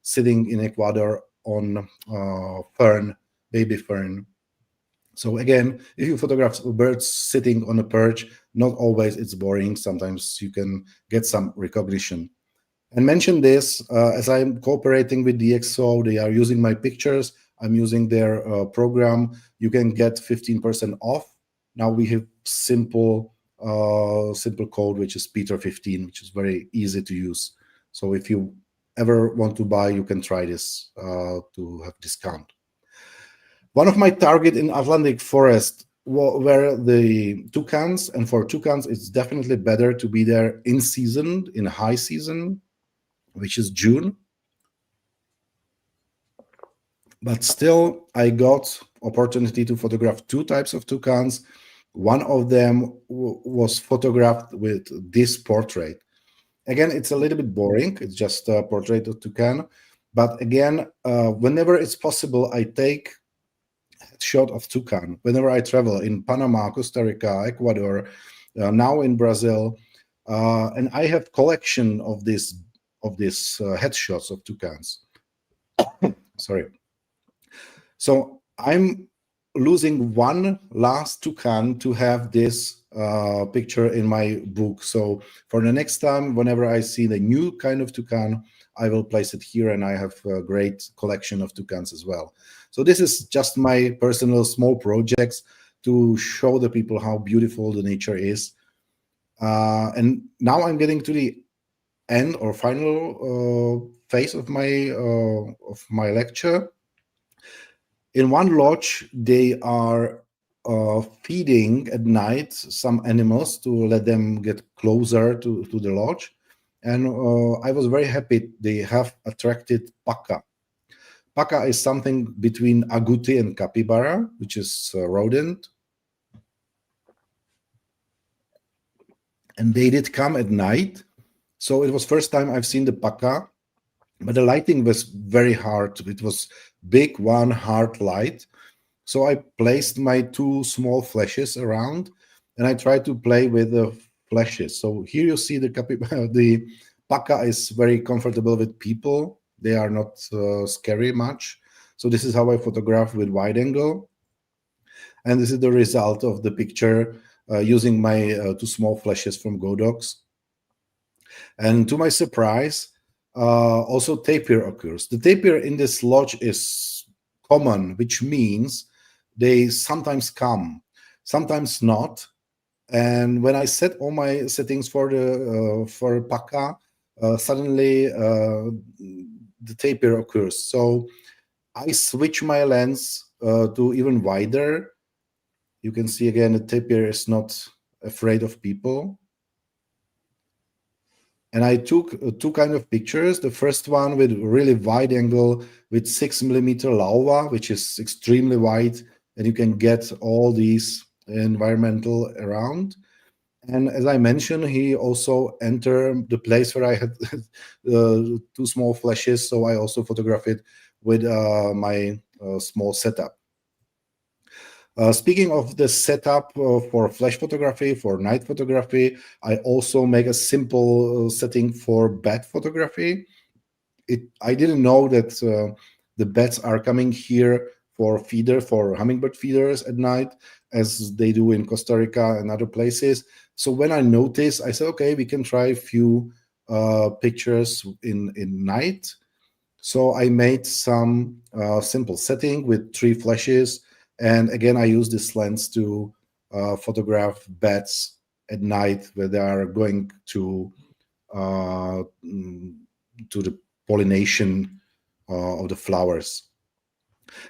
sitting in Ecuador on fern, baby fern. So again, if you photograph birds sitting on a perch, not always it's boring. Sometimes you can get some recognition. And mention this, as I'm cooperating with DxO, they are using my pictures. I'm using their program. You can get 15% off. Now we have simple code, which is Peter 15, which is very easy to use. So if you ever want to buy, you can try this to have discount. One of my target in Atlantic forest were the toucans, and for toucans, it's definitely better to be there in season, in high season, which is June. But still, I got opportunity to photograph two types of toucans. One of them was photographed with this portrait. Again, it's a little bit boring. It's just a portrait of toucan. But again, whenever it's possible, I take a shot of toucan. Whenever I travel in Panama, Costa Rica, Ecuador, now in Brazil, and I have collection of these headshots of toucans. Sorry. So I'm losing one last toucan to have this picture in my book. So for the next time, whenever I see the new kind of toucan, I will place it here, and I have a great collection of toucans as well. So this is just my personal small projects to show the people how beautiful the nature is. And now I'm getting to the end or final phase of my lecture. In one lodge, they are feeding at night some animals to let them get closer to the lodge. And I was very happy they have attracted paca. Paca is something between agouti and capybara, which is a rodent. And they did come at night. So it was first time I've seen the paca, but the lighting was very hard. It was big, one hard light. So I placed my two small flashes around, and I tried to play with the flashes. So here you see the paca is very comfortable with people. They are not scary much. So this is how I photograph with wide angle. And this is the result of the picture using my two small flashes from Godox. And to my surprise, also tapir occurs. The tapir in this lodge is common, which means they sometimes come, sometimes not. And when I set all my settings for paca, suddenly the tapir occurs. So I switch my lens to even wider. You can see again the tapir is not afraid of people. And I took two kind of pictures. The first one with really wide angle with 6mm Laowa, which is extremely wide, and you can get all these environmental around. And as I mentioned, he also entered the place where I had two small flashes, so I also photographed it with my small setup. Speaking of the setup for flash photography, for night photography, I also make a simple setting for bat photography. I didn't know that the bats are coming here for hummingbird feeders at night, as they do in Costa Rica and other places. So when I noticed, I said, okay, we can try a few pictures in night. So I made some simple setting with 3 flashes, and again I use this lens to photograph bats at night where they are going uh, mm, to the pollination of the flowers.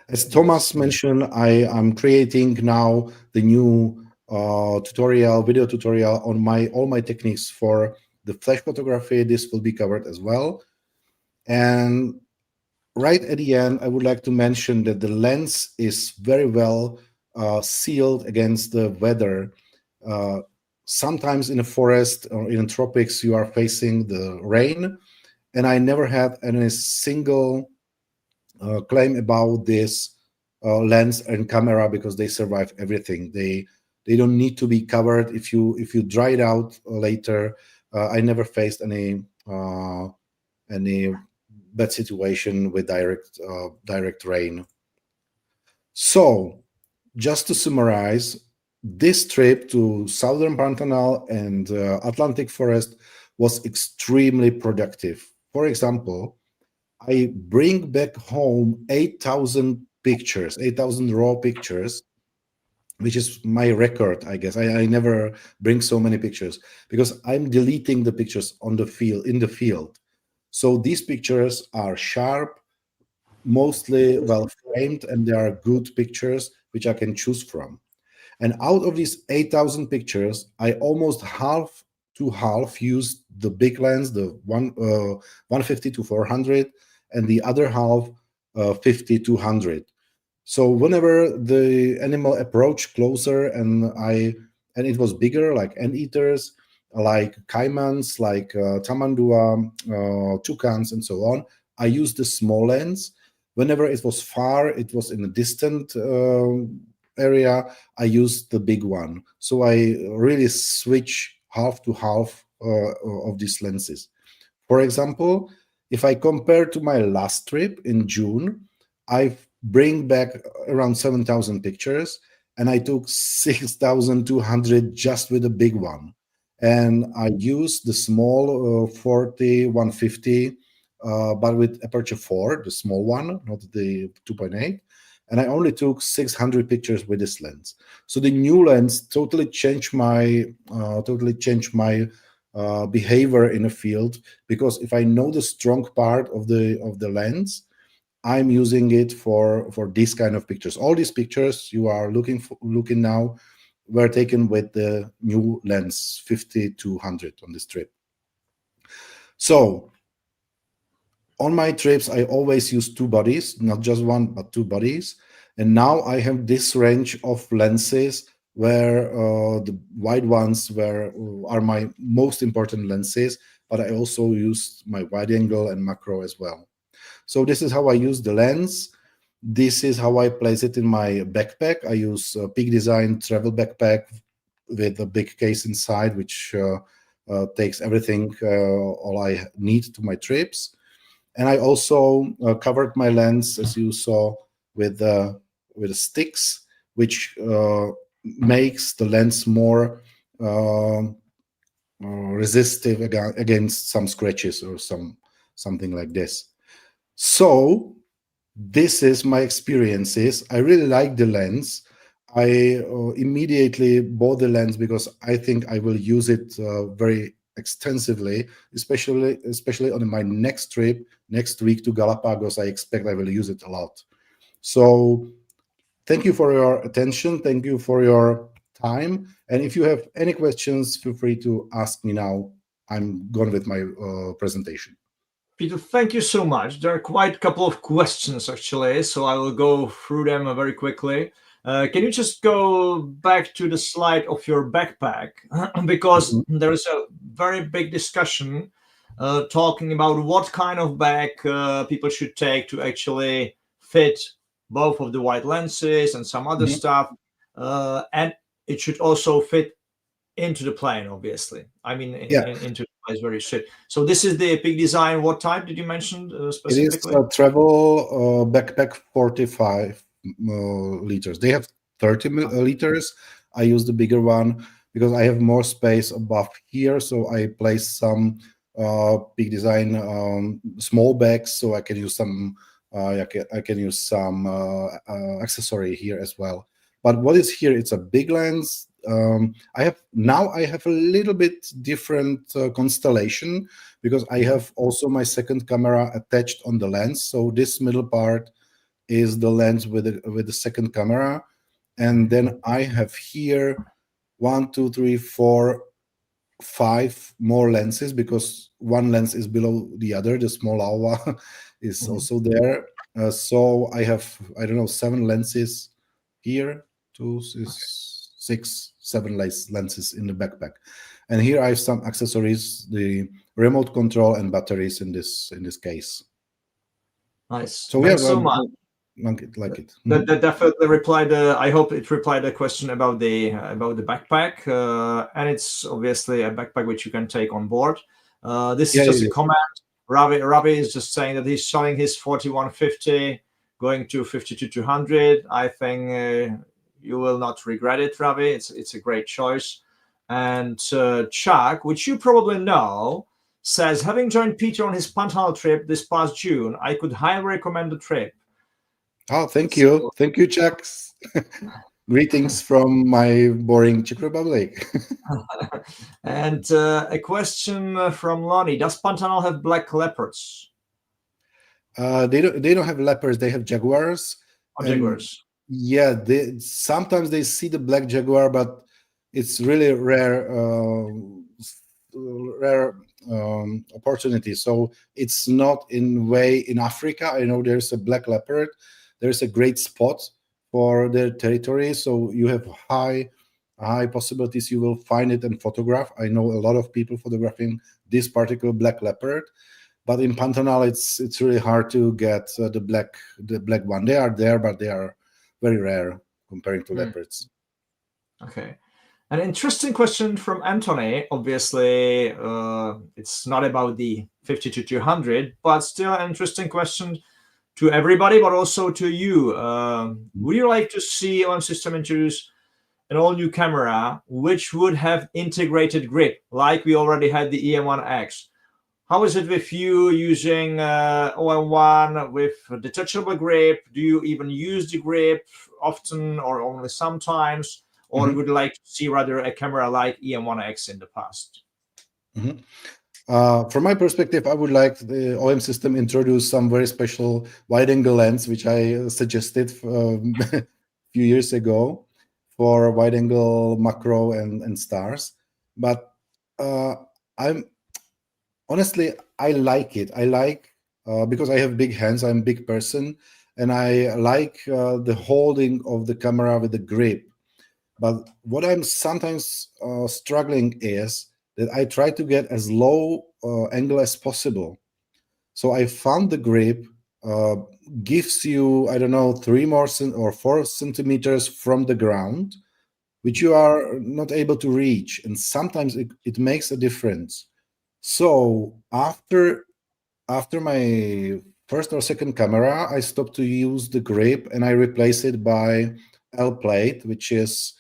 As Thomas Yes. mentioned, I am creating now the new video tutorial on all my techniques for the flash photography. This will be covered as well. And right at the end, I would like to mention that the lens is very well sealed against the weather. Uh, Sometimes in a forest or in the tropics, you are facing the rain, and I never had any single claim about this lens and camera because they survive everything. They don't need to be covered. If you dry it out later, I never faced any bad situation with direct rain. So, just to summarize, this trip to southern Pantanal and Atlantic forest was extremely productive. For example, I bring back home 8,000 pictures, 8,000 raw pictures, which is my record, I guess. I never bring so many pictures because I'm deleting the pictures in the field. So these pictures are sharp, mostly well framed, and they are good pictures which I can choose from. And out of these 8,000 pictures, I almost half to half used the big lens, the 150 to 400, and the other half 50 to 100. So whenever the animal approached closer and it was bigger, like anteaters, like caimans, like tamandua, toucans, and so on, I used the small lens. Whenever it was far, it was in a distant area, I used the big one. So I really switch half to half of these lenses. For example, if I compare to my last trip in June, I bring back around 7,000 pictures, and I took 6,200 just with a big one. And I used the small 40, 150, but with aperture 4, the small one, not the 2.8. And I only took 600 pictures with this lens. So the new lens totally changed my behavior in a field, because if I know the strong part of the lens, I'm using it for this kind of pictures. All these pictures you are looking now were taken with the new lens 50 to 100 on this trip. So on my trips, I always use 2 bodies, not just one, but 2 bodies. And now I have this range of lenses where the wide ones are my most important lenses, but I also use my wide angle and macro as well. So this is how I use the lens. This is how I place it in my backpack. I use a Peak Design travel backpack with a big case inside, which takes everything all I need to my trips. And I also covered my lens, as you saw, with sticks, which makes the lens more resistive against some scratches or something like this. So this is my experiences. I really like the lens. I immediately bought the lens because I think I will use it very extensively, especially on my next trip next week to Galapagos. I expect I will use it a lot. So thank you for your attention. Thank you for your time. And if you have any questions, feel free to ask me now. I'm gone with my presentation. Peter, thank you so much. There are quite a couple of questions actually, so I will go through them very quickly. Can you just go back to the slide of your backpack? Because Mhm. there is a very big discussion talking about what kind of bag people should take to actually fit both of the wide lenses and some other Mhm. stuff. And it should also fit into the plane, obviously. I mean, Yeah. into the place where you sit. So this is the Peak Design. What type did you mention It is specifically? a travel backpack 45 liters. They have 30 liters. I use the bigger one because I have more space above here. So I place some Peak Design small bags, so I can use some I can use some accessory here as well. But what is here? It's a big lens. I have a little bit different constellation, because I have also my second camera attached on the lens. So this middle part is the lens with the second camera, and then I have here 1, 2, 3, 4, 5 more lenses, because one lens is below the other. The small ALWA is also there. So I have, I don't know, 7 lenses here, 2, 6, 7 lenses in the backpack. And here I have some accessories, the remote control and batteries in this case. Nice. So Thanks so much. Like it. That definitely replied. I hope it replied the question about the backpack, and it's obviously a backpack which you can take on board. This is just a comment. Ravi is just saying that he's selling his 4150, going to 5200. I think you will not regret it, Ravi. It's a great choice. And Chuck, which you probably know, says, having joined Peter on his Pantanal trip this past June, I could highly recommend the trip. Oh, thank you, Chuck. Greetings from my boring Czech Republic. And a question from Lonnie: does Pantanal have black leopards? They don't have leopards. They have jaguars. Jaguars. Yeah, sometimes they see the black jaguar, but it's really rare opportunity. So it's not in Africa. I know there's a black leopard. There's a great spot for their territory, so you have high possibilities you will find it and photograph. I know a lot of people photographing this particular black leopard, but in Pantanal it's really hard to get the black one. They are there, but they are very rare comparing to leopards. Okay. An interesting question from Anthony. Obviously, it's not about the 50-200, but still an interesting question to everybody, but also to you. Would you like to see OMSYSTEM introduce an all-new camera which would have integrated grip, like we already had the EM1X? How is it with you using OM1 with detachable grip? Do you even use the grip often or only sometimes? Or would you like to see rather a camera like EM1X in the past? From my perspective, I would like the OMSYSTEM introduce some very special wide-angle lens, which I suggested a few years ago for wide-angle macro and stars. But honestly, I like it. I like because I have big hands. I'm a big person, and I like the holding of the camera with the grip. But what I'm sometimes struggling is that I try to get as low angle as possible. So I found the grip gives you, I don't know, 3 more or 4 centimeters from the ground, which you are not able to reach. And sometimes it makes a difference. So after my first or second camera, I stopped to use the grip and I replace it by L plate, which is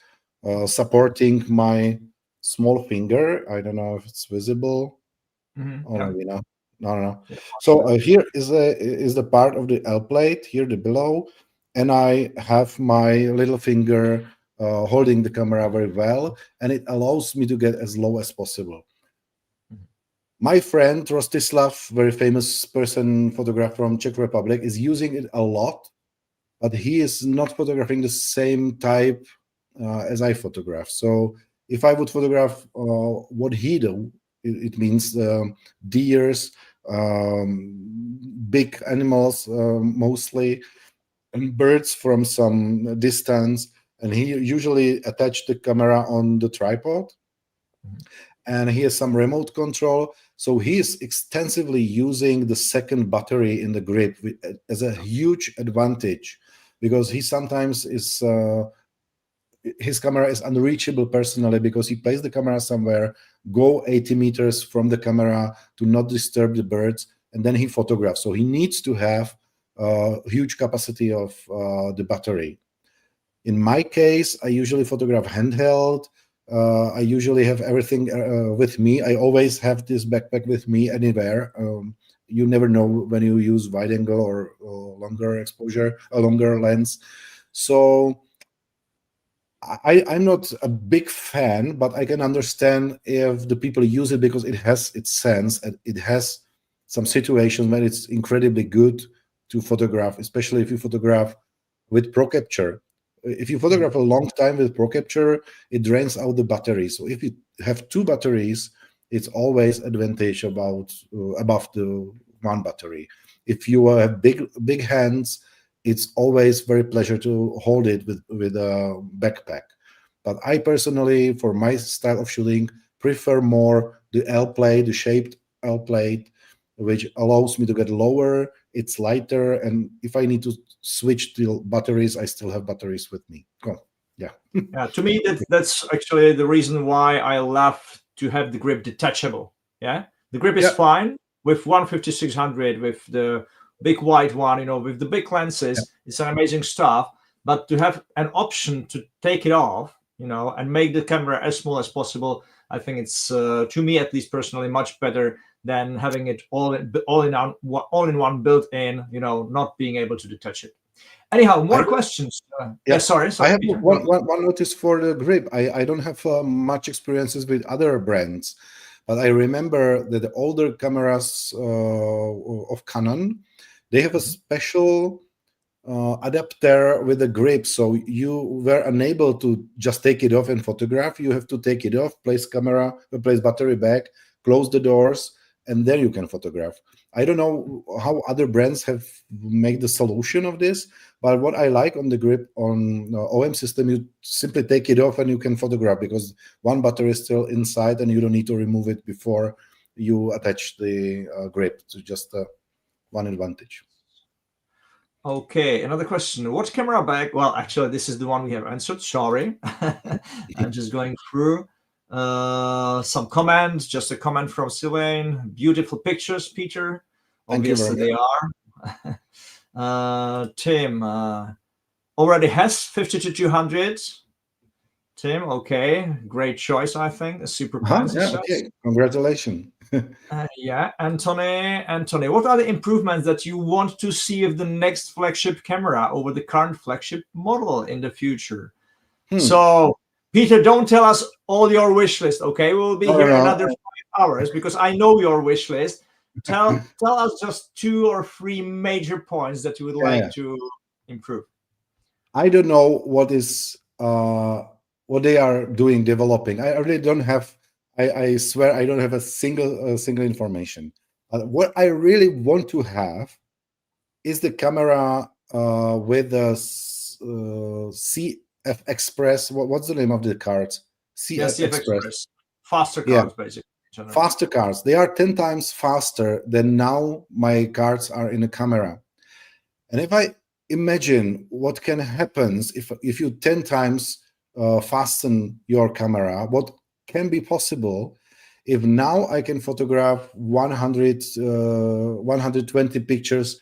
supporting my small finger. I don't know if it's visible. Maybe not. No. Yeah. So here is the part of the L plate here, the below, and I have my little finger holding the camera very well, and it allows me to get as low as possible. My friend Rostislav, very famous person, photographer from Czech Republic, is using it a lot, but he is not photographing the same type as I photograph. So if I would photograph what he do, it means deers, big animals mostly, and birds from some distance. And he usually attached the camera on the tripod. And he has some remote control. So he is extensively using the second battery in the grip as a huge advantage, because he sometimes is his camera is unreachable personally, because he places the camera somewhere, go 80 meters from the camera to not disturb the birds, and then he photographs. So he needs to have a huge capacity of the battery. In my case, I usually photograph handheld. I usually have everything with me. I always have this backpack with me anywhere. You never know when you use wide angle or longer exposure, a longer lens. So I'm not a big fan, but I can understand if the people use it because it has its sense and it has some situations when it's incredibly good to photograph, especially if you photograph with Pro Capture. If you photograph a long time with Pro Capture, it drains out the battery. So if you have two batteries, it's always advantage above the one battery. If you have big hands, it's always very pleasure to hold it with a backpack. But I personally, for my style of shooting, prefer more the L plate, the shaped L plate, which allows me to get lower. It's lighter, and if I need to switch to batteries, I still have batteries with me. Oh, yeah. Yeah, to me, that's actually the reason why I love to have the grip detachable. Yeah, the grip is fine with 15600 with the big white one, with the big lenses. It's an amazing stuff. But to have an option to take it off, and make the camera as small as possible, I think it's to me at least personally much better than having it all in one built in. Not being able to detach it. Anyhow, more questions. Sorry. I have Peter. one notice for the grip. I don't have much experiences with other brands, but I remember that the older cameras of Canon, they have a special adapter with a grip, so you were unable to just take it off and photograph. You have to take it off, place battery back, close the doors, and then you can photograph. I don't know how other brands have made the solution of this, but what I like on the grip on OM system, you simply take it off and you can photograph because one battery is still inside and you don't need to remove it before you attach the grip. So just one advantage. Okay, another question. What camera bag? Well, actually, this is the one we have answered. Sorry. I'm just going through some comments. Just a comment from Sylvain. Beautiful pictures, Peter. Obviously, they are. Tim already has 50-200. Tim, okay. Great choice, I think. A super plan. Okay. Congratulations. Yeah, Anthony, what are the improvements that you want to see of the next flagship camera over the current flagship model in the future? So, Peter, don't tell us all your wish list, okay? We'll be here another 5 hours because I know your wish list. Tell us just 2 or 3 major points that you would like to improve. I don't know what they are developing. I really don't have. I swear I don't have a single information. What I really want to have is the camera with the CF Express. What's the name of the cards? CF Express. Faster cards, basically. Faster cards. They are 10 times faster than now my cards are in the camera. And if I imagine what can happen if you 10 times fasten your camera, what can be possible if now I can photograph 120 pictures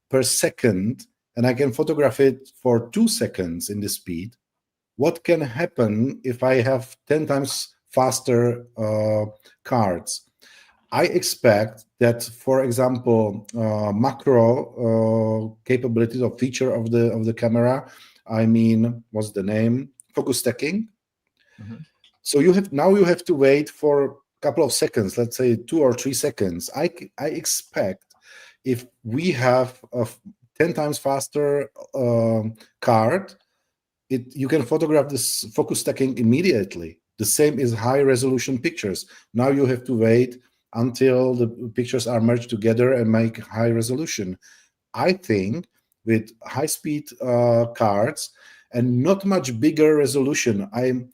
per second and I can photograph it for 2 seconds in the speed. What can happen if I have 10 times faster cards? I expect that, for example, macro capabilities or feature of the camera. I mean, what's the name? Focus stacking. So you have to wait for a couple of seconds, let's say 2 or 3 seconds. I expect if we have a 10 times faster card, you can photograph this focus stacking immediately. The same is high resolution pictures. Now you have to wait until the pictures are merged together and make high resolution. I think with high speed cards and not much bigger resolution, I'm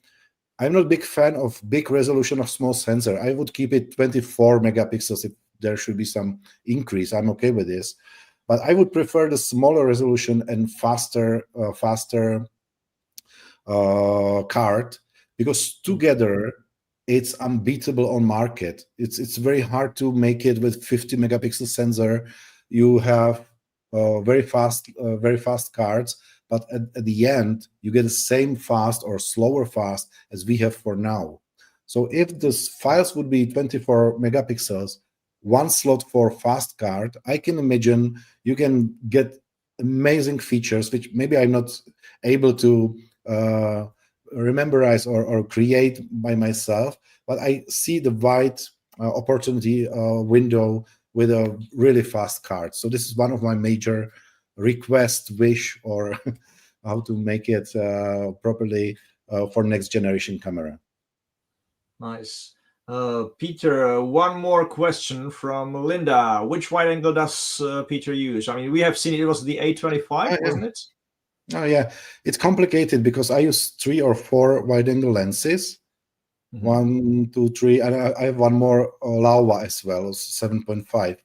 not a big fan of big resolution of small sensor. I would keep it 24 megapixels if there should be some increase. I'm okay with this, but I would prefer the smaller resolution and faster card, because together it's unbeatable on market. It's very hard to make it with 50 megapixel sensor. You have very fast cards, but at the end, you get the same fast or slower fast as we have for now. So if the files would be 24 megapixels, one slot for fast card, I can imagine you can get amazing features, which maybe I'm not able to memorize or create by myself, but I see the wide opportunity window with a really fast card. So this is one of my major request, wish, or how to make it properly for next generation camera. Nice. Peter, one more question from Linda. Which wide angle does Peter use? I mean, we have seen it was the A25, wasn't it? Oh yeah, it's complicated because I use 3 or 4 wide angle lenses. 1, 2, 3, and I have one more Laowa as well, 7.5.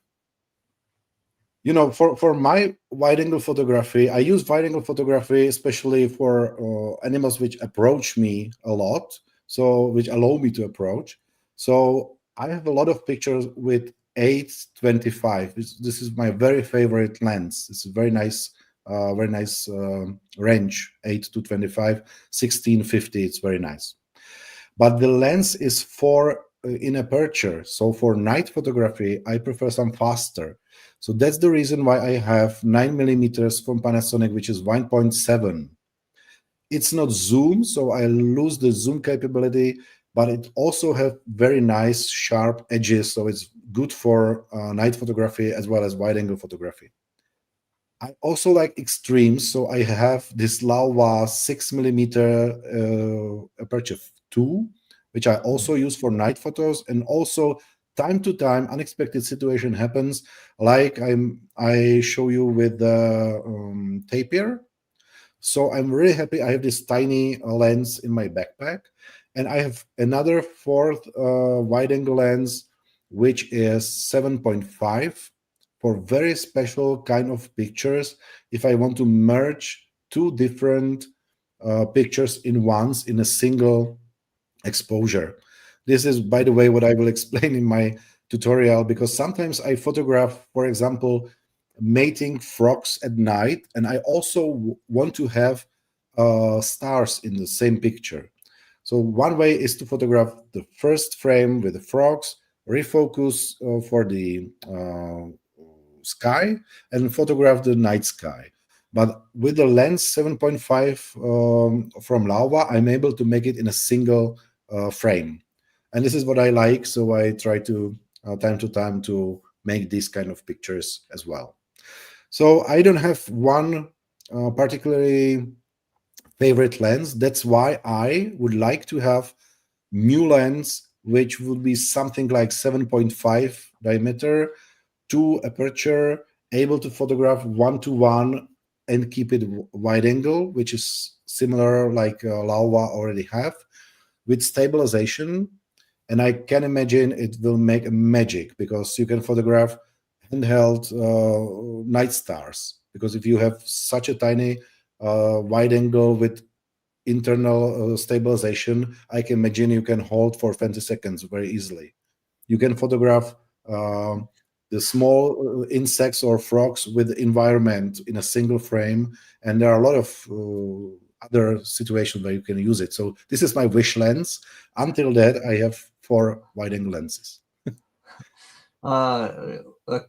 You know, for my wide angle photography, I use wide angle photography especially for animals which approach me a lot, so which allow me to approach. So I have a lot of pictures with 8-25. This is my very favorite lens. It's a very nice range, 8-25, 16-50. It's very nice. But the lens is for in aperture. So for night photography, I prefer some faster. So that's the reason why I have 9mm from Panasonic, which is 1.7. It's not zoom, so I lose the zoom capability, but it also have very nice sharp edges. So it's good for night photography as well as wide angle photography. I also like extremes, so I have this Laowa 6mm aperture 2, which I also use for night photos, and also time to time unexpected situation happens, like I show you with the tapir. So I'm really happy I have this tiny lens in my backpack, and I have another fourth wide angle lens, which is 7.5 for very special kind of pictures. If I want to merge 2 different pictures in a single exposure. This is, by the way, what I will explain in my tutorial, because sometimes I photograph, for example, mating frogs at night, and I also want to have stars in the same picture. So one way is to photograph the first frame with the frogs, refocus for the sky, and photograph the night sky. But with the lens 7.5 from Laowa, I'm able to make it in a single frame. And this is what I like, so I try to time to make these kind of pictures as well. So I don't have one particularly favorite lens. That's why I would like to have new lens, which would be something like 7.5 diameter, 2 aperture, able to photograph 1:1 and keep it wide angle, which is similar like Laowa already have, with stabilization. And I can imagine it will make a magic, because you can photograph handheld night stars. Because if you have such a tiny wide angle with internal stabilization, I can imagine you can hold for 20 seconds very easily. You can photograph the small insects or frogs with the environment in a single frame, and there are a lot of other situations where you can use it. So this is my wish lens. Until that, I have 4 wide-angle lenses.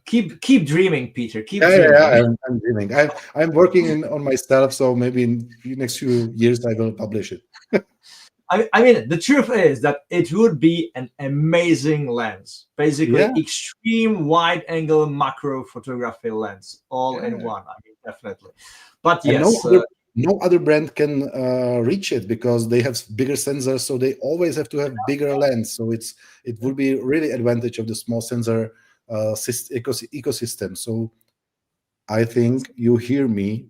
Keep dreaming, Peter. Keep dreaming. Yeah, I'm dreaming. I'm working on myself, so maybe in the next few years I will publish it. I mean, the truth is that it would be an amazing lens, basically extreme wide-angle macro photography lens, all in one. I mean, definitely. But yes, no other brand can reach it, because they have bigger sensors, so they always have to have bigger lens. So it would be really advantage of the small sensor ecosystem. So I think you hear me.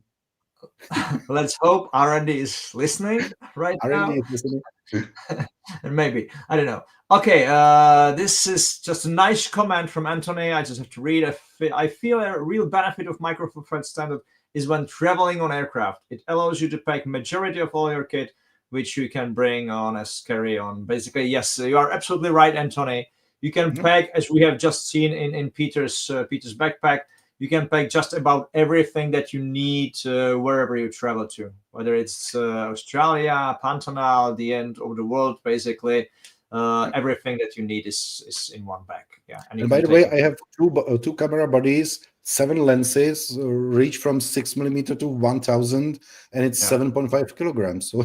Let's hope R&D is listening right now. R&D is listening. And maybe, I don't know. Okay, this is just a nice comment from Anthony. I just have to read. I feel a real benefit of Micro Four Thread standard is when traveling on aircraft. It allows you to pack majority of all your kit, which you can bring on as carry-on. Basically, yes, you are absolutely right, Anthony. You can pack, as we have just seen in Peter's backpack. you can pack just about everything that you need wherever you travel to, whether it's Australia, Pantanal, the end of the world, basically. Everything that you need is in one bag. Yeah, and you And can by the take way, it. I have two camera bodies, 7 lenses, reach from 6 mm to 1000, and it's Yeah, 7.5 kilograms. So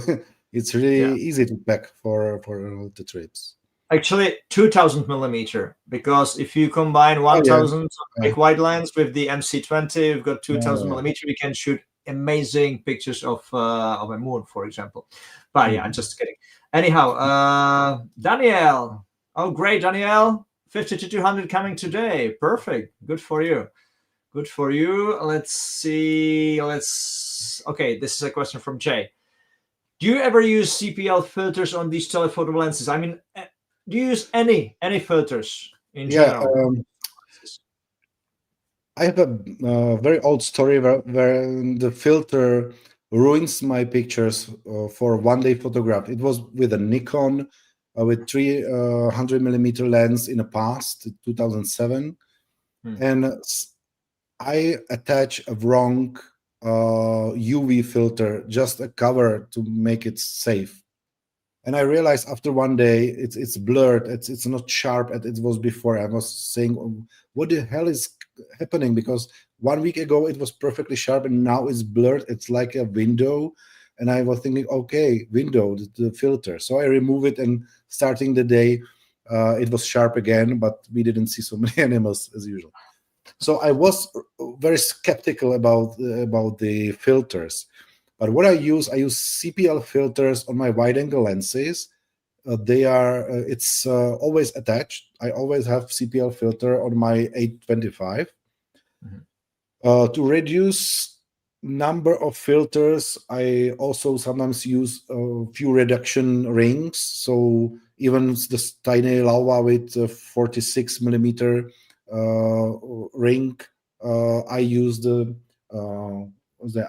it's yeah. really easy to pack for the trips. Actually, 2000 millimeter, because if you combine Oh yeah, 1000 yeah, big wide lens with the MC20, you've got 2000 yeah. millimeter. You can shoot amazing pictures of a moon, for example. But yeah, I'm Mhm. just kidding. Anyhow, Daniel. Oh, great, Daniel. 50 to 200 coming today. Perfect. Good for you. Good for you. Let's see. Okay, this is a question from Jay. Do you ever use CPL filters on these telephoto lenses? I mean, do you use any filters in Yeah, general? I have a very old story where the filter ruins my pictures for one day photograph. It was with a Nikon with 300 mm lens in the past, 2007, Hmm. and I attach a wrong UV filter, just a cover to make it safe. And I realized after one day it's blurred. It's not sharp as it was before. I was saying, "Oh, what the hell is happening?" Because 1 week ago it was perfectly sharp, and now it's blurred. It's like a window, and I was thinking, okay, window, the filter. So I remove it, and starting the day, it was sharp again, but we didn't see so many animals as usual. So I was very skeptical about the filters. But what I use CPL filters on my wide angle lenses. They are it's always attached. I always have CPL filter on my 825. Mhm. To reduce number of filters, I also sometimes use a few reduction rings. So even this tiny lava with a 46 mm ring, I use the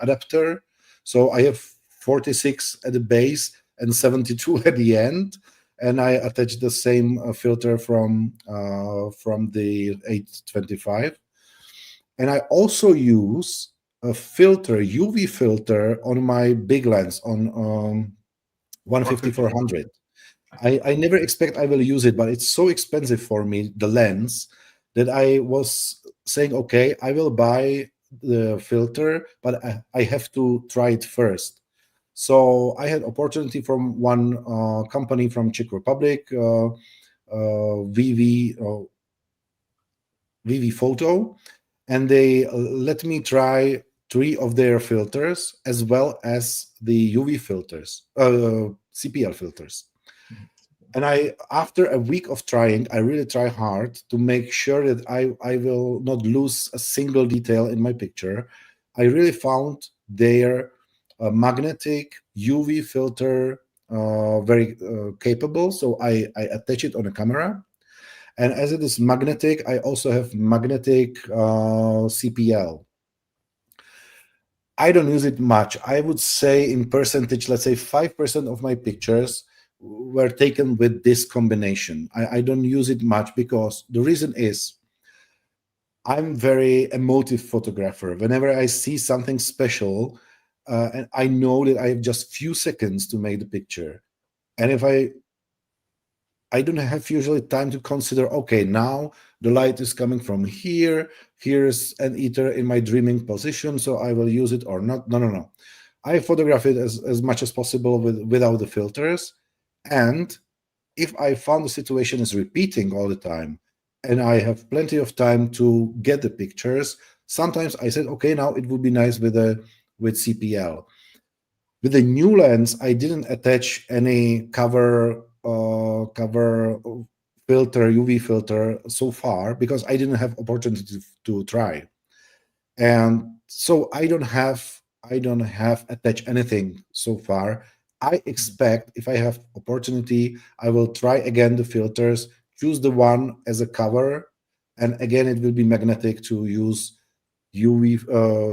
adapter. So I have 46 at the base and 72 at the end, and I attach the same filter from the 825. And I also use a filter, UV filter, on my big lens on 150. 150-400. Okay. I never expect I will use it, but it's so expensive for me, the lens, that I was saying, okay, I will buy the filter, but I have to try it first. So I had opportunity from one company from Czech Republic, VV Photo, and they let me try 3 of their filters as well as the UV filters, CPL filters. Mhm. And I, after a week of trying, I really try hard to make sure that I will not lose a single detail in my picture. I really found their magnetic UV filter very capable. So I attach it on a camera, and as it is magnetic, I also have magnetic CPL. I don't use it much. I would say in percentage, let's say 5% of my pictures were taken with this combination. I don't use it much because the reason is I'm very emotive photographer. Whenever I see something special, and I know that I have just few seconds to make the picture, and if I don't have usually time to consider, okay, now the light is coming from here. Here's an eater in my dreaming position, so I will use it or not. No, no, no. I photograph it as much as possible without the filters. And if I found the situation is repeating all the time and I have plenty of time to get the pictures, sometimes I said, okay, now it would be nice with CPL. With the new lens, I didn't attach any cover filter, UV filter so far because I didn't have opportunity to try. And so I don't have attached anything so far. I Mhm. expect if I have opportunity, I will try again the filters, choose the one as a cover, and again it will be magnetic to use UV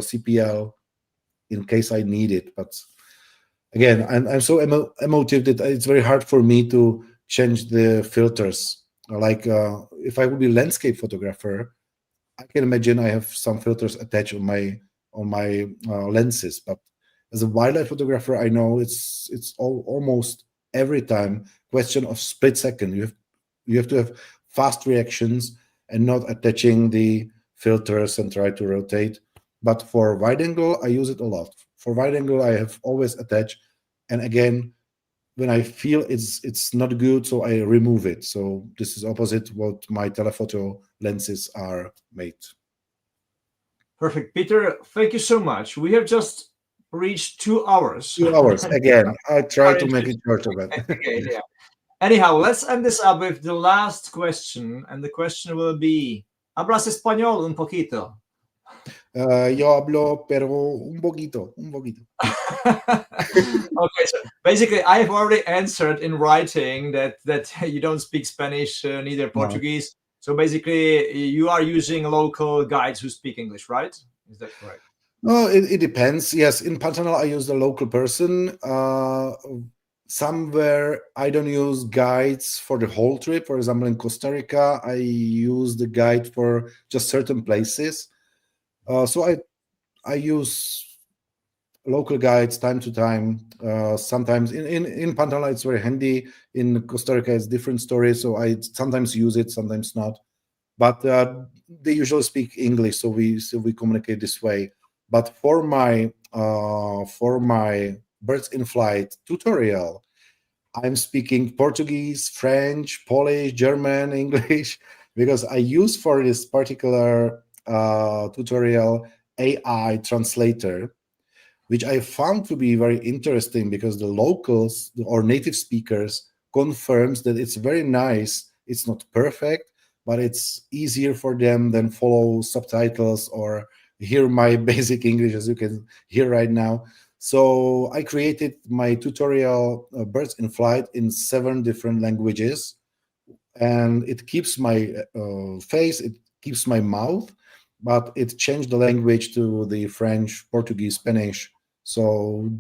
CPL in case I need it. But again, I'm so emotive that it's very hard for me to change the filters. Like if I would be landscape photographer, I can imagine I have some filters attached on my lenses, but as a wildlife photographer, I know it's almost every time question of split second. You have to have fast reactions and not attaching the filters and try to rotate. But for wide angle, I use it a lot. For wide angle, I have always attached, and again, when I feel it's not good, so I remove it. So this is opposite what my telephoto lenses are made. Perfect. Peter, thank you so much. We have just reached 2 hours. 2 hours again. I try Very to make it interesting. short of it. Okay, yeah. Anyhow, let's end this up with the last question, and the question will be: ¿Hablas español un poquito? Yo hablo, pero un poquito, un poquito. Okay, so basically, I've already answered in writing that you don't speak Spanish, neither Portuguese. So basically, you are using local guides who speak English, right? Is that correct? No, it depends. Yes, in Pantanal, I use a local person. Somewhere I don't use guides for the whole trip. For example, in Costa Rica, I use the guide for just certain places. So I use local guides time to time. Sometimes in Pantanal it's very handy. In Costa Rica it's different story, so I sometimes use it, sometimes not. But they usually speak English, so we communicate this way. But for my birds in flight tutorial, I'm speaking Portuguese, French, Polish, German, English, because I use for this particular tutorial AI translator, which I found to be very interesting because the locals or native speakers confirms that it's very nice. It's not perfect, but it's easier for them than follow subtitles or hear my basic English, as you can hear right now. So I created my tutorial birds in flight in 7 different languages, and it keeps my face, it keeps my mouth, but it changed the language to the French, Portuguese, Spanish. So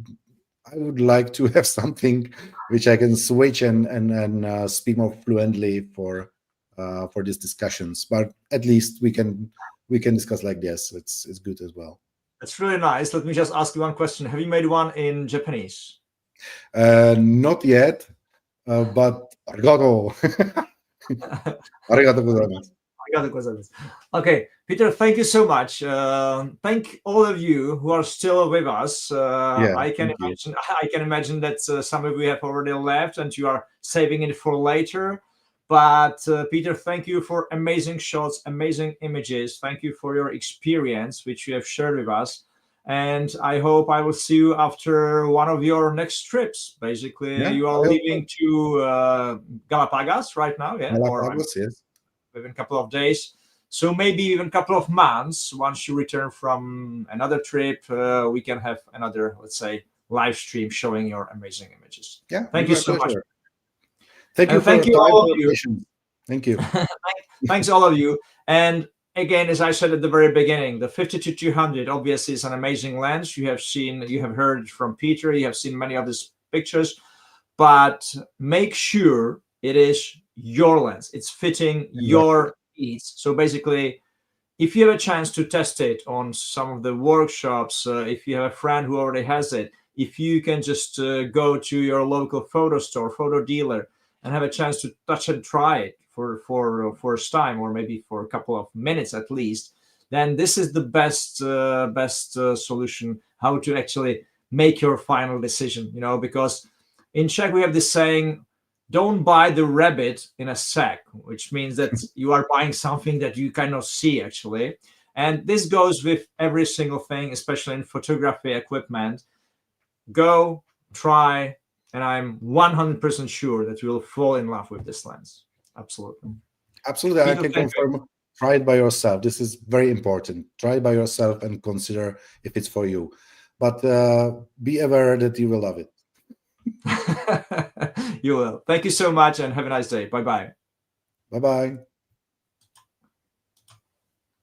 I would like to have something which I can switch and speak more fluently for these discussions. But at least we can discuss like this. It's good as well. That's really nice. Let me just ask you one question. Have you made one in Japanese? Not yet, but arigato. Arigato gozaimasu. Okay, Peter, thank you so much. Thank all of you who are still with us. Yeah, I can thank you. imagine. I can imagine that some of you have already left and you are saving it for later. But Peter, thank you for amazing shots, amazing images. Thank you for your experience, which you have shared with us. And I hope I will see you after one of your next trips. Basically, Yeah, you are I hope leaving to Galapagos right now, yeah? Or Galapagos, yes. within a couple of days. So maybe even a couple of months, once you return from another trip, we can have another, let's say, live stream showing your amazing images. Yeah, Thank you my so much. pleasure. Thank you And for your thank you time, all for of your you. patience. Thank you. Thanks all of you. And again, as I said at the very beginning, the 50-200 obviously is an amazing lens. You have heard from Peter, you have seen many of his pictures, but make sure it is your lens. It's fitting your needs. So basically, if you have a chance to test it on some of the workshops, if you have a friend who already has it, if you can just go to your local photo store, photo dealer, and have a chance to touch and try it for first time, or maybe for a couple of minutes at least, then this is the best solution how to actually make your final decision. Because in Czech we have this saying, don't buy the rabbit in a sack, which means that you are buying something that you cannot see actually. And this goes with every single thing, especially in photography equipment. Go, try, and I'm 100% sure that you will fall in love with this lens. Absolutely. Absolutely, I Peter, can thank you. confirm. Try it by yourself. This is very important. Try it by yourself and consider if it's for you. But be aware that you will love it. You will. Thank you so much and have a nice day. Bye-bye. Bye-bye.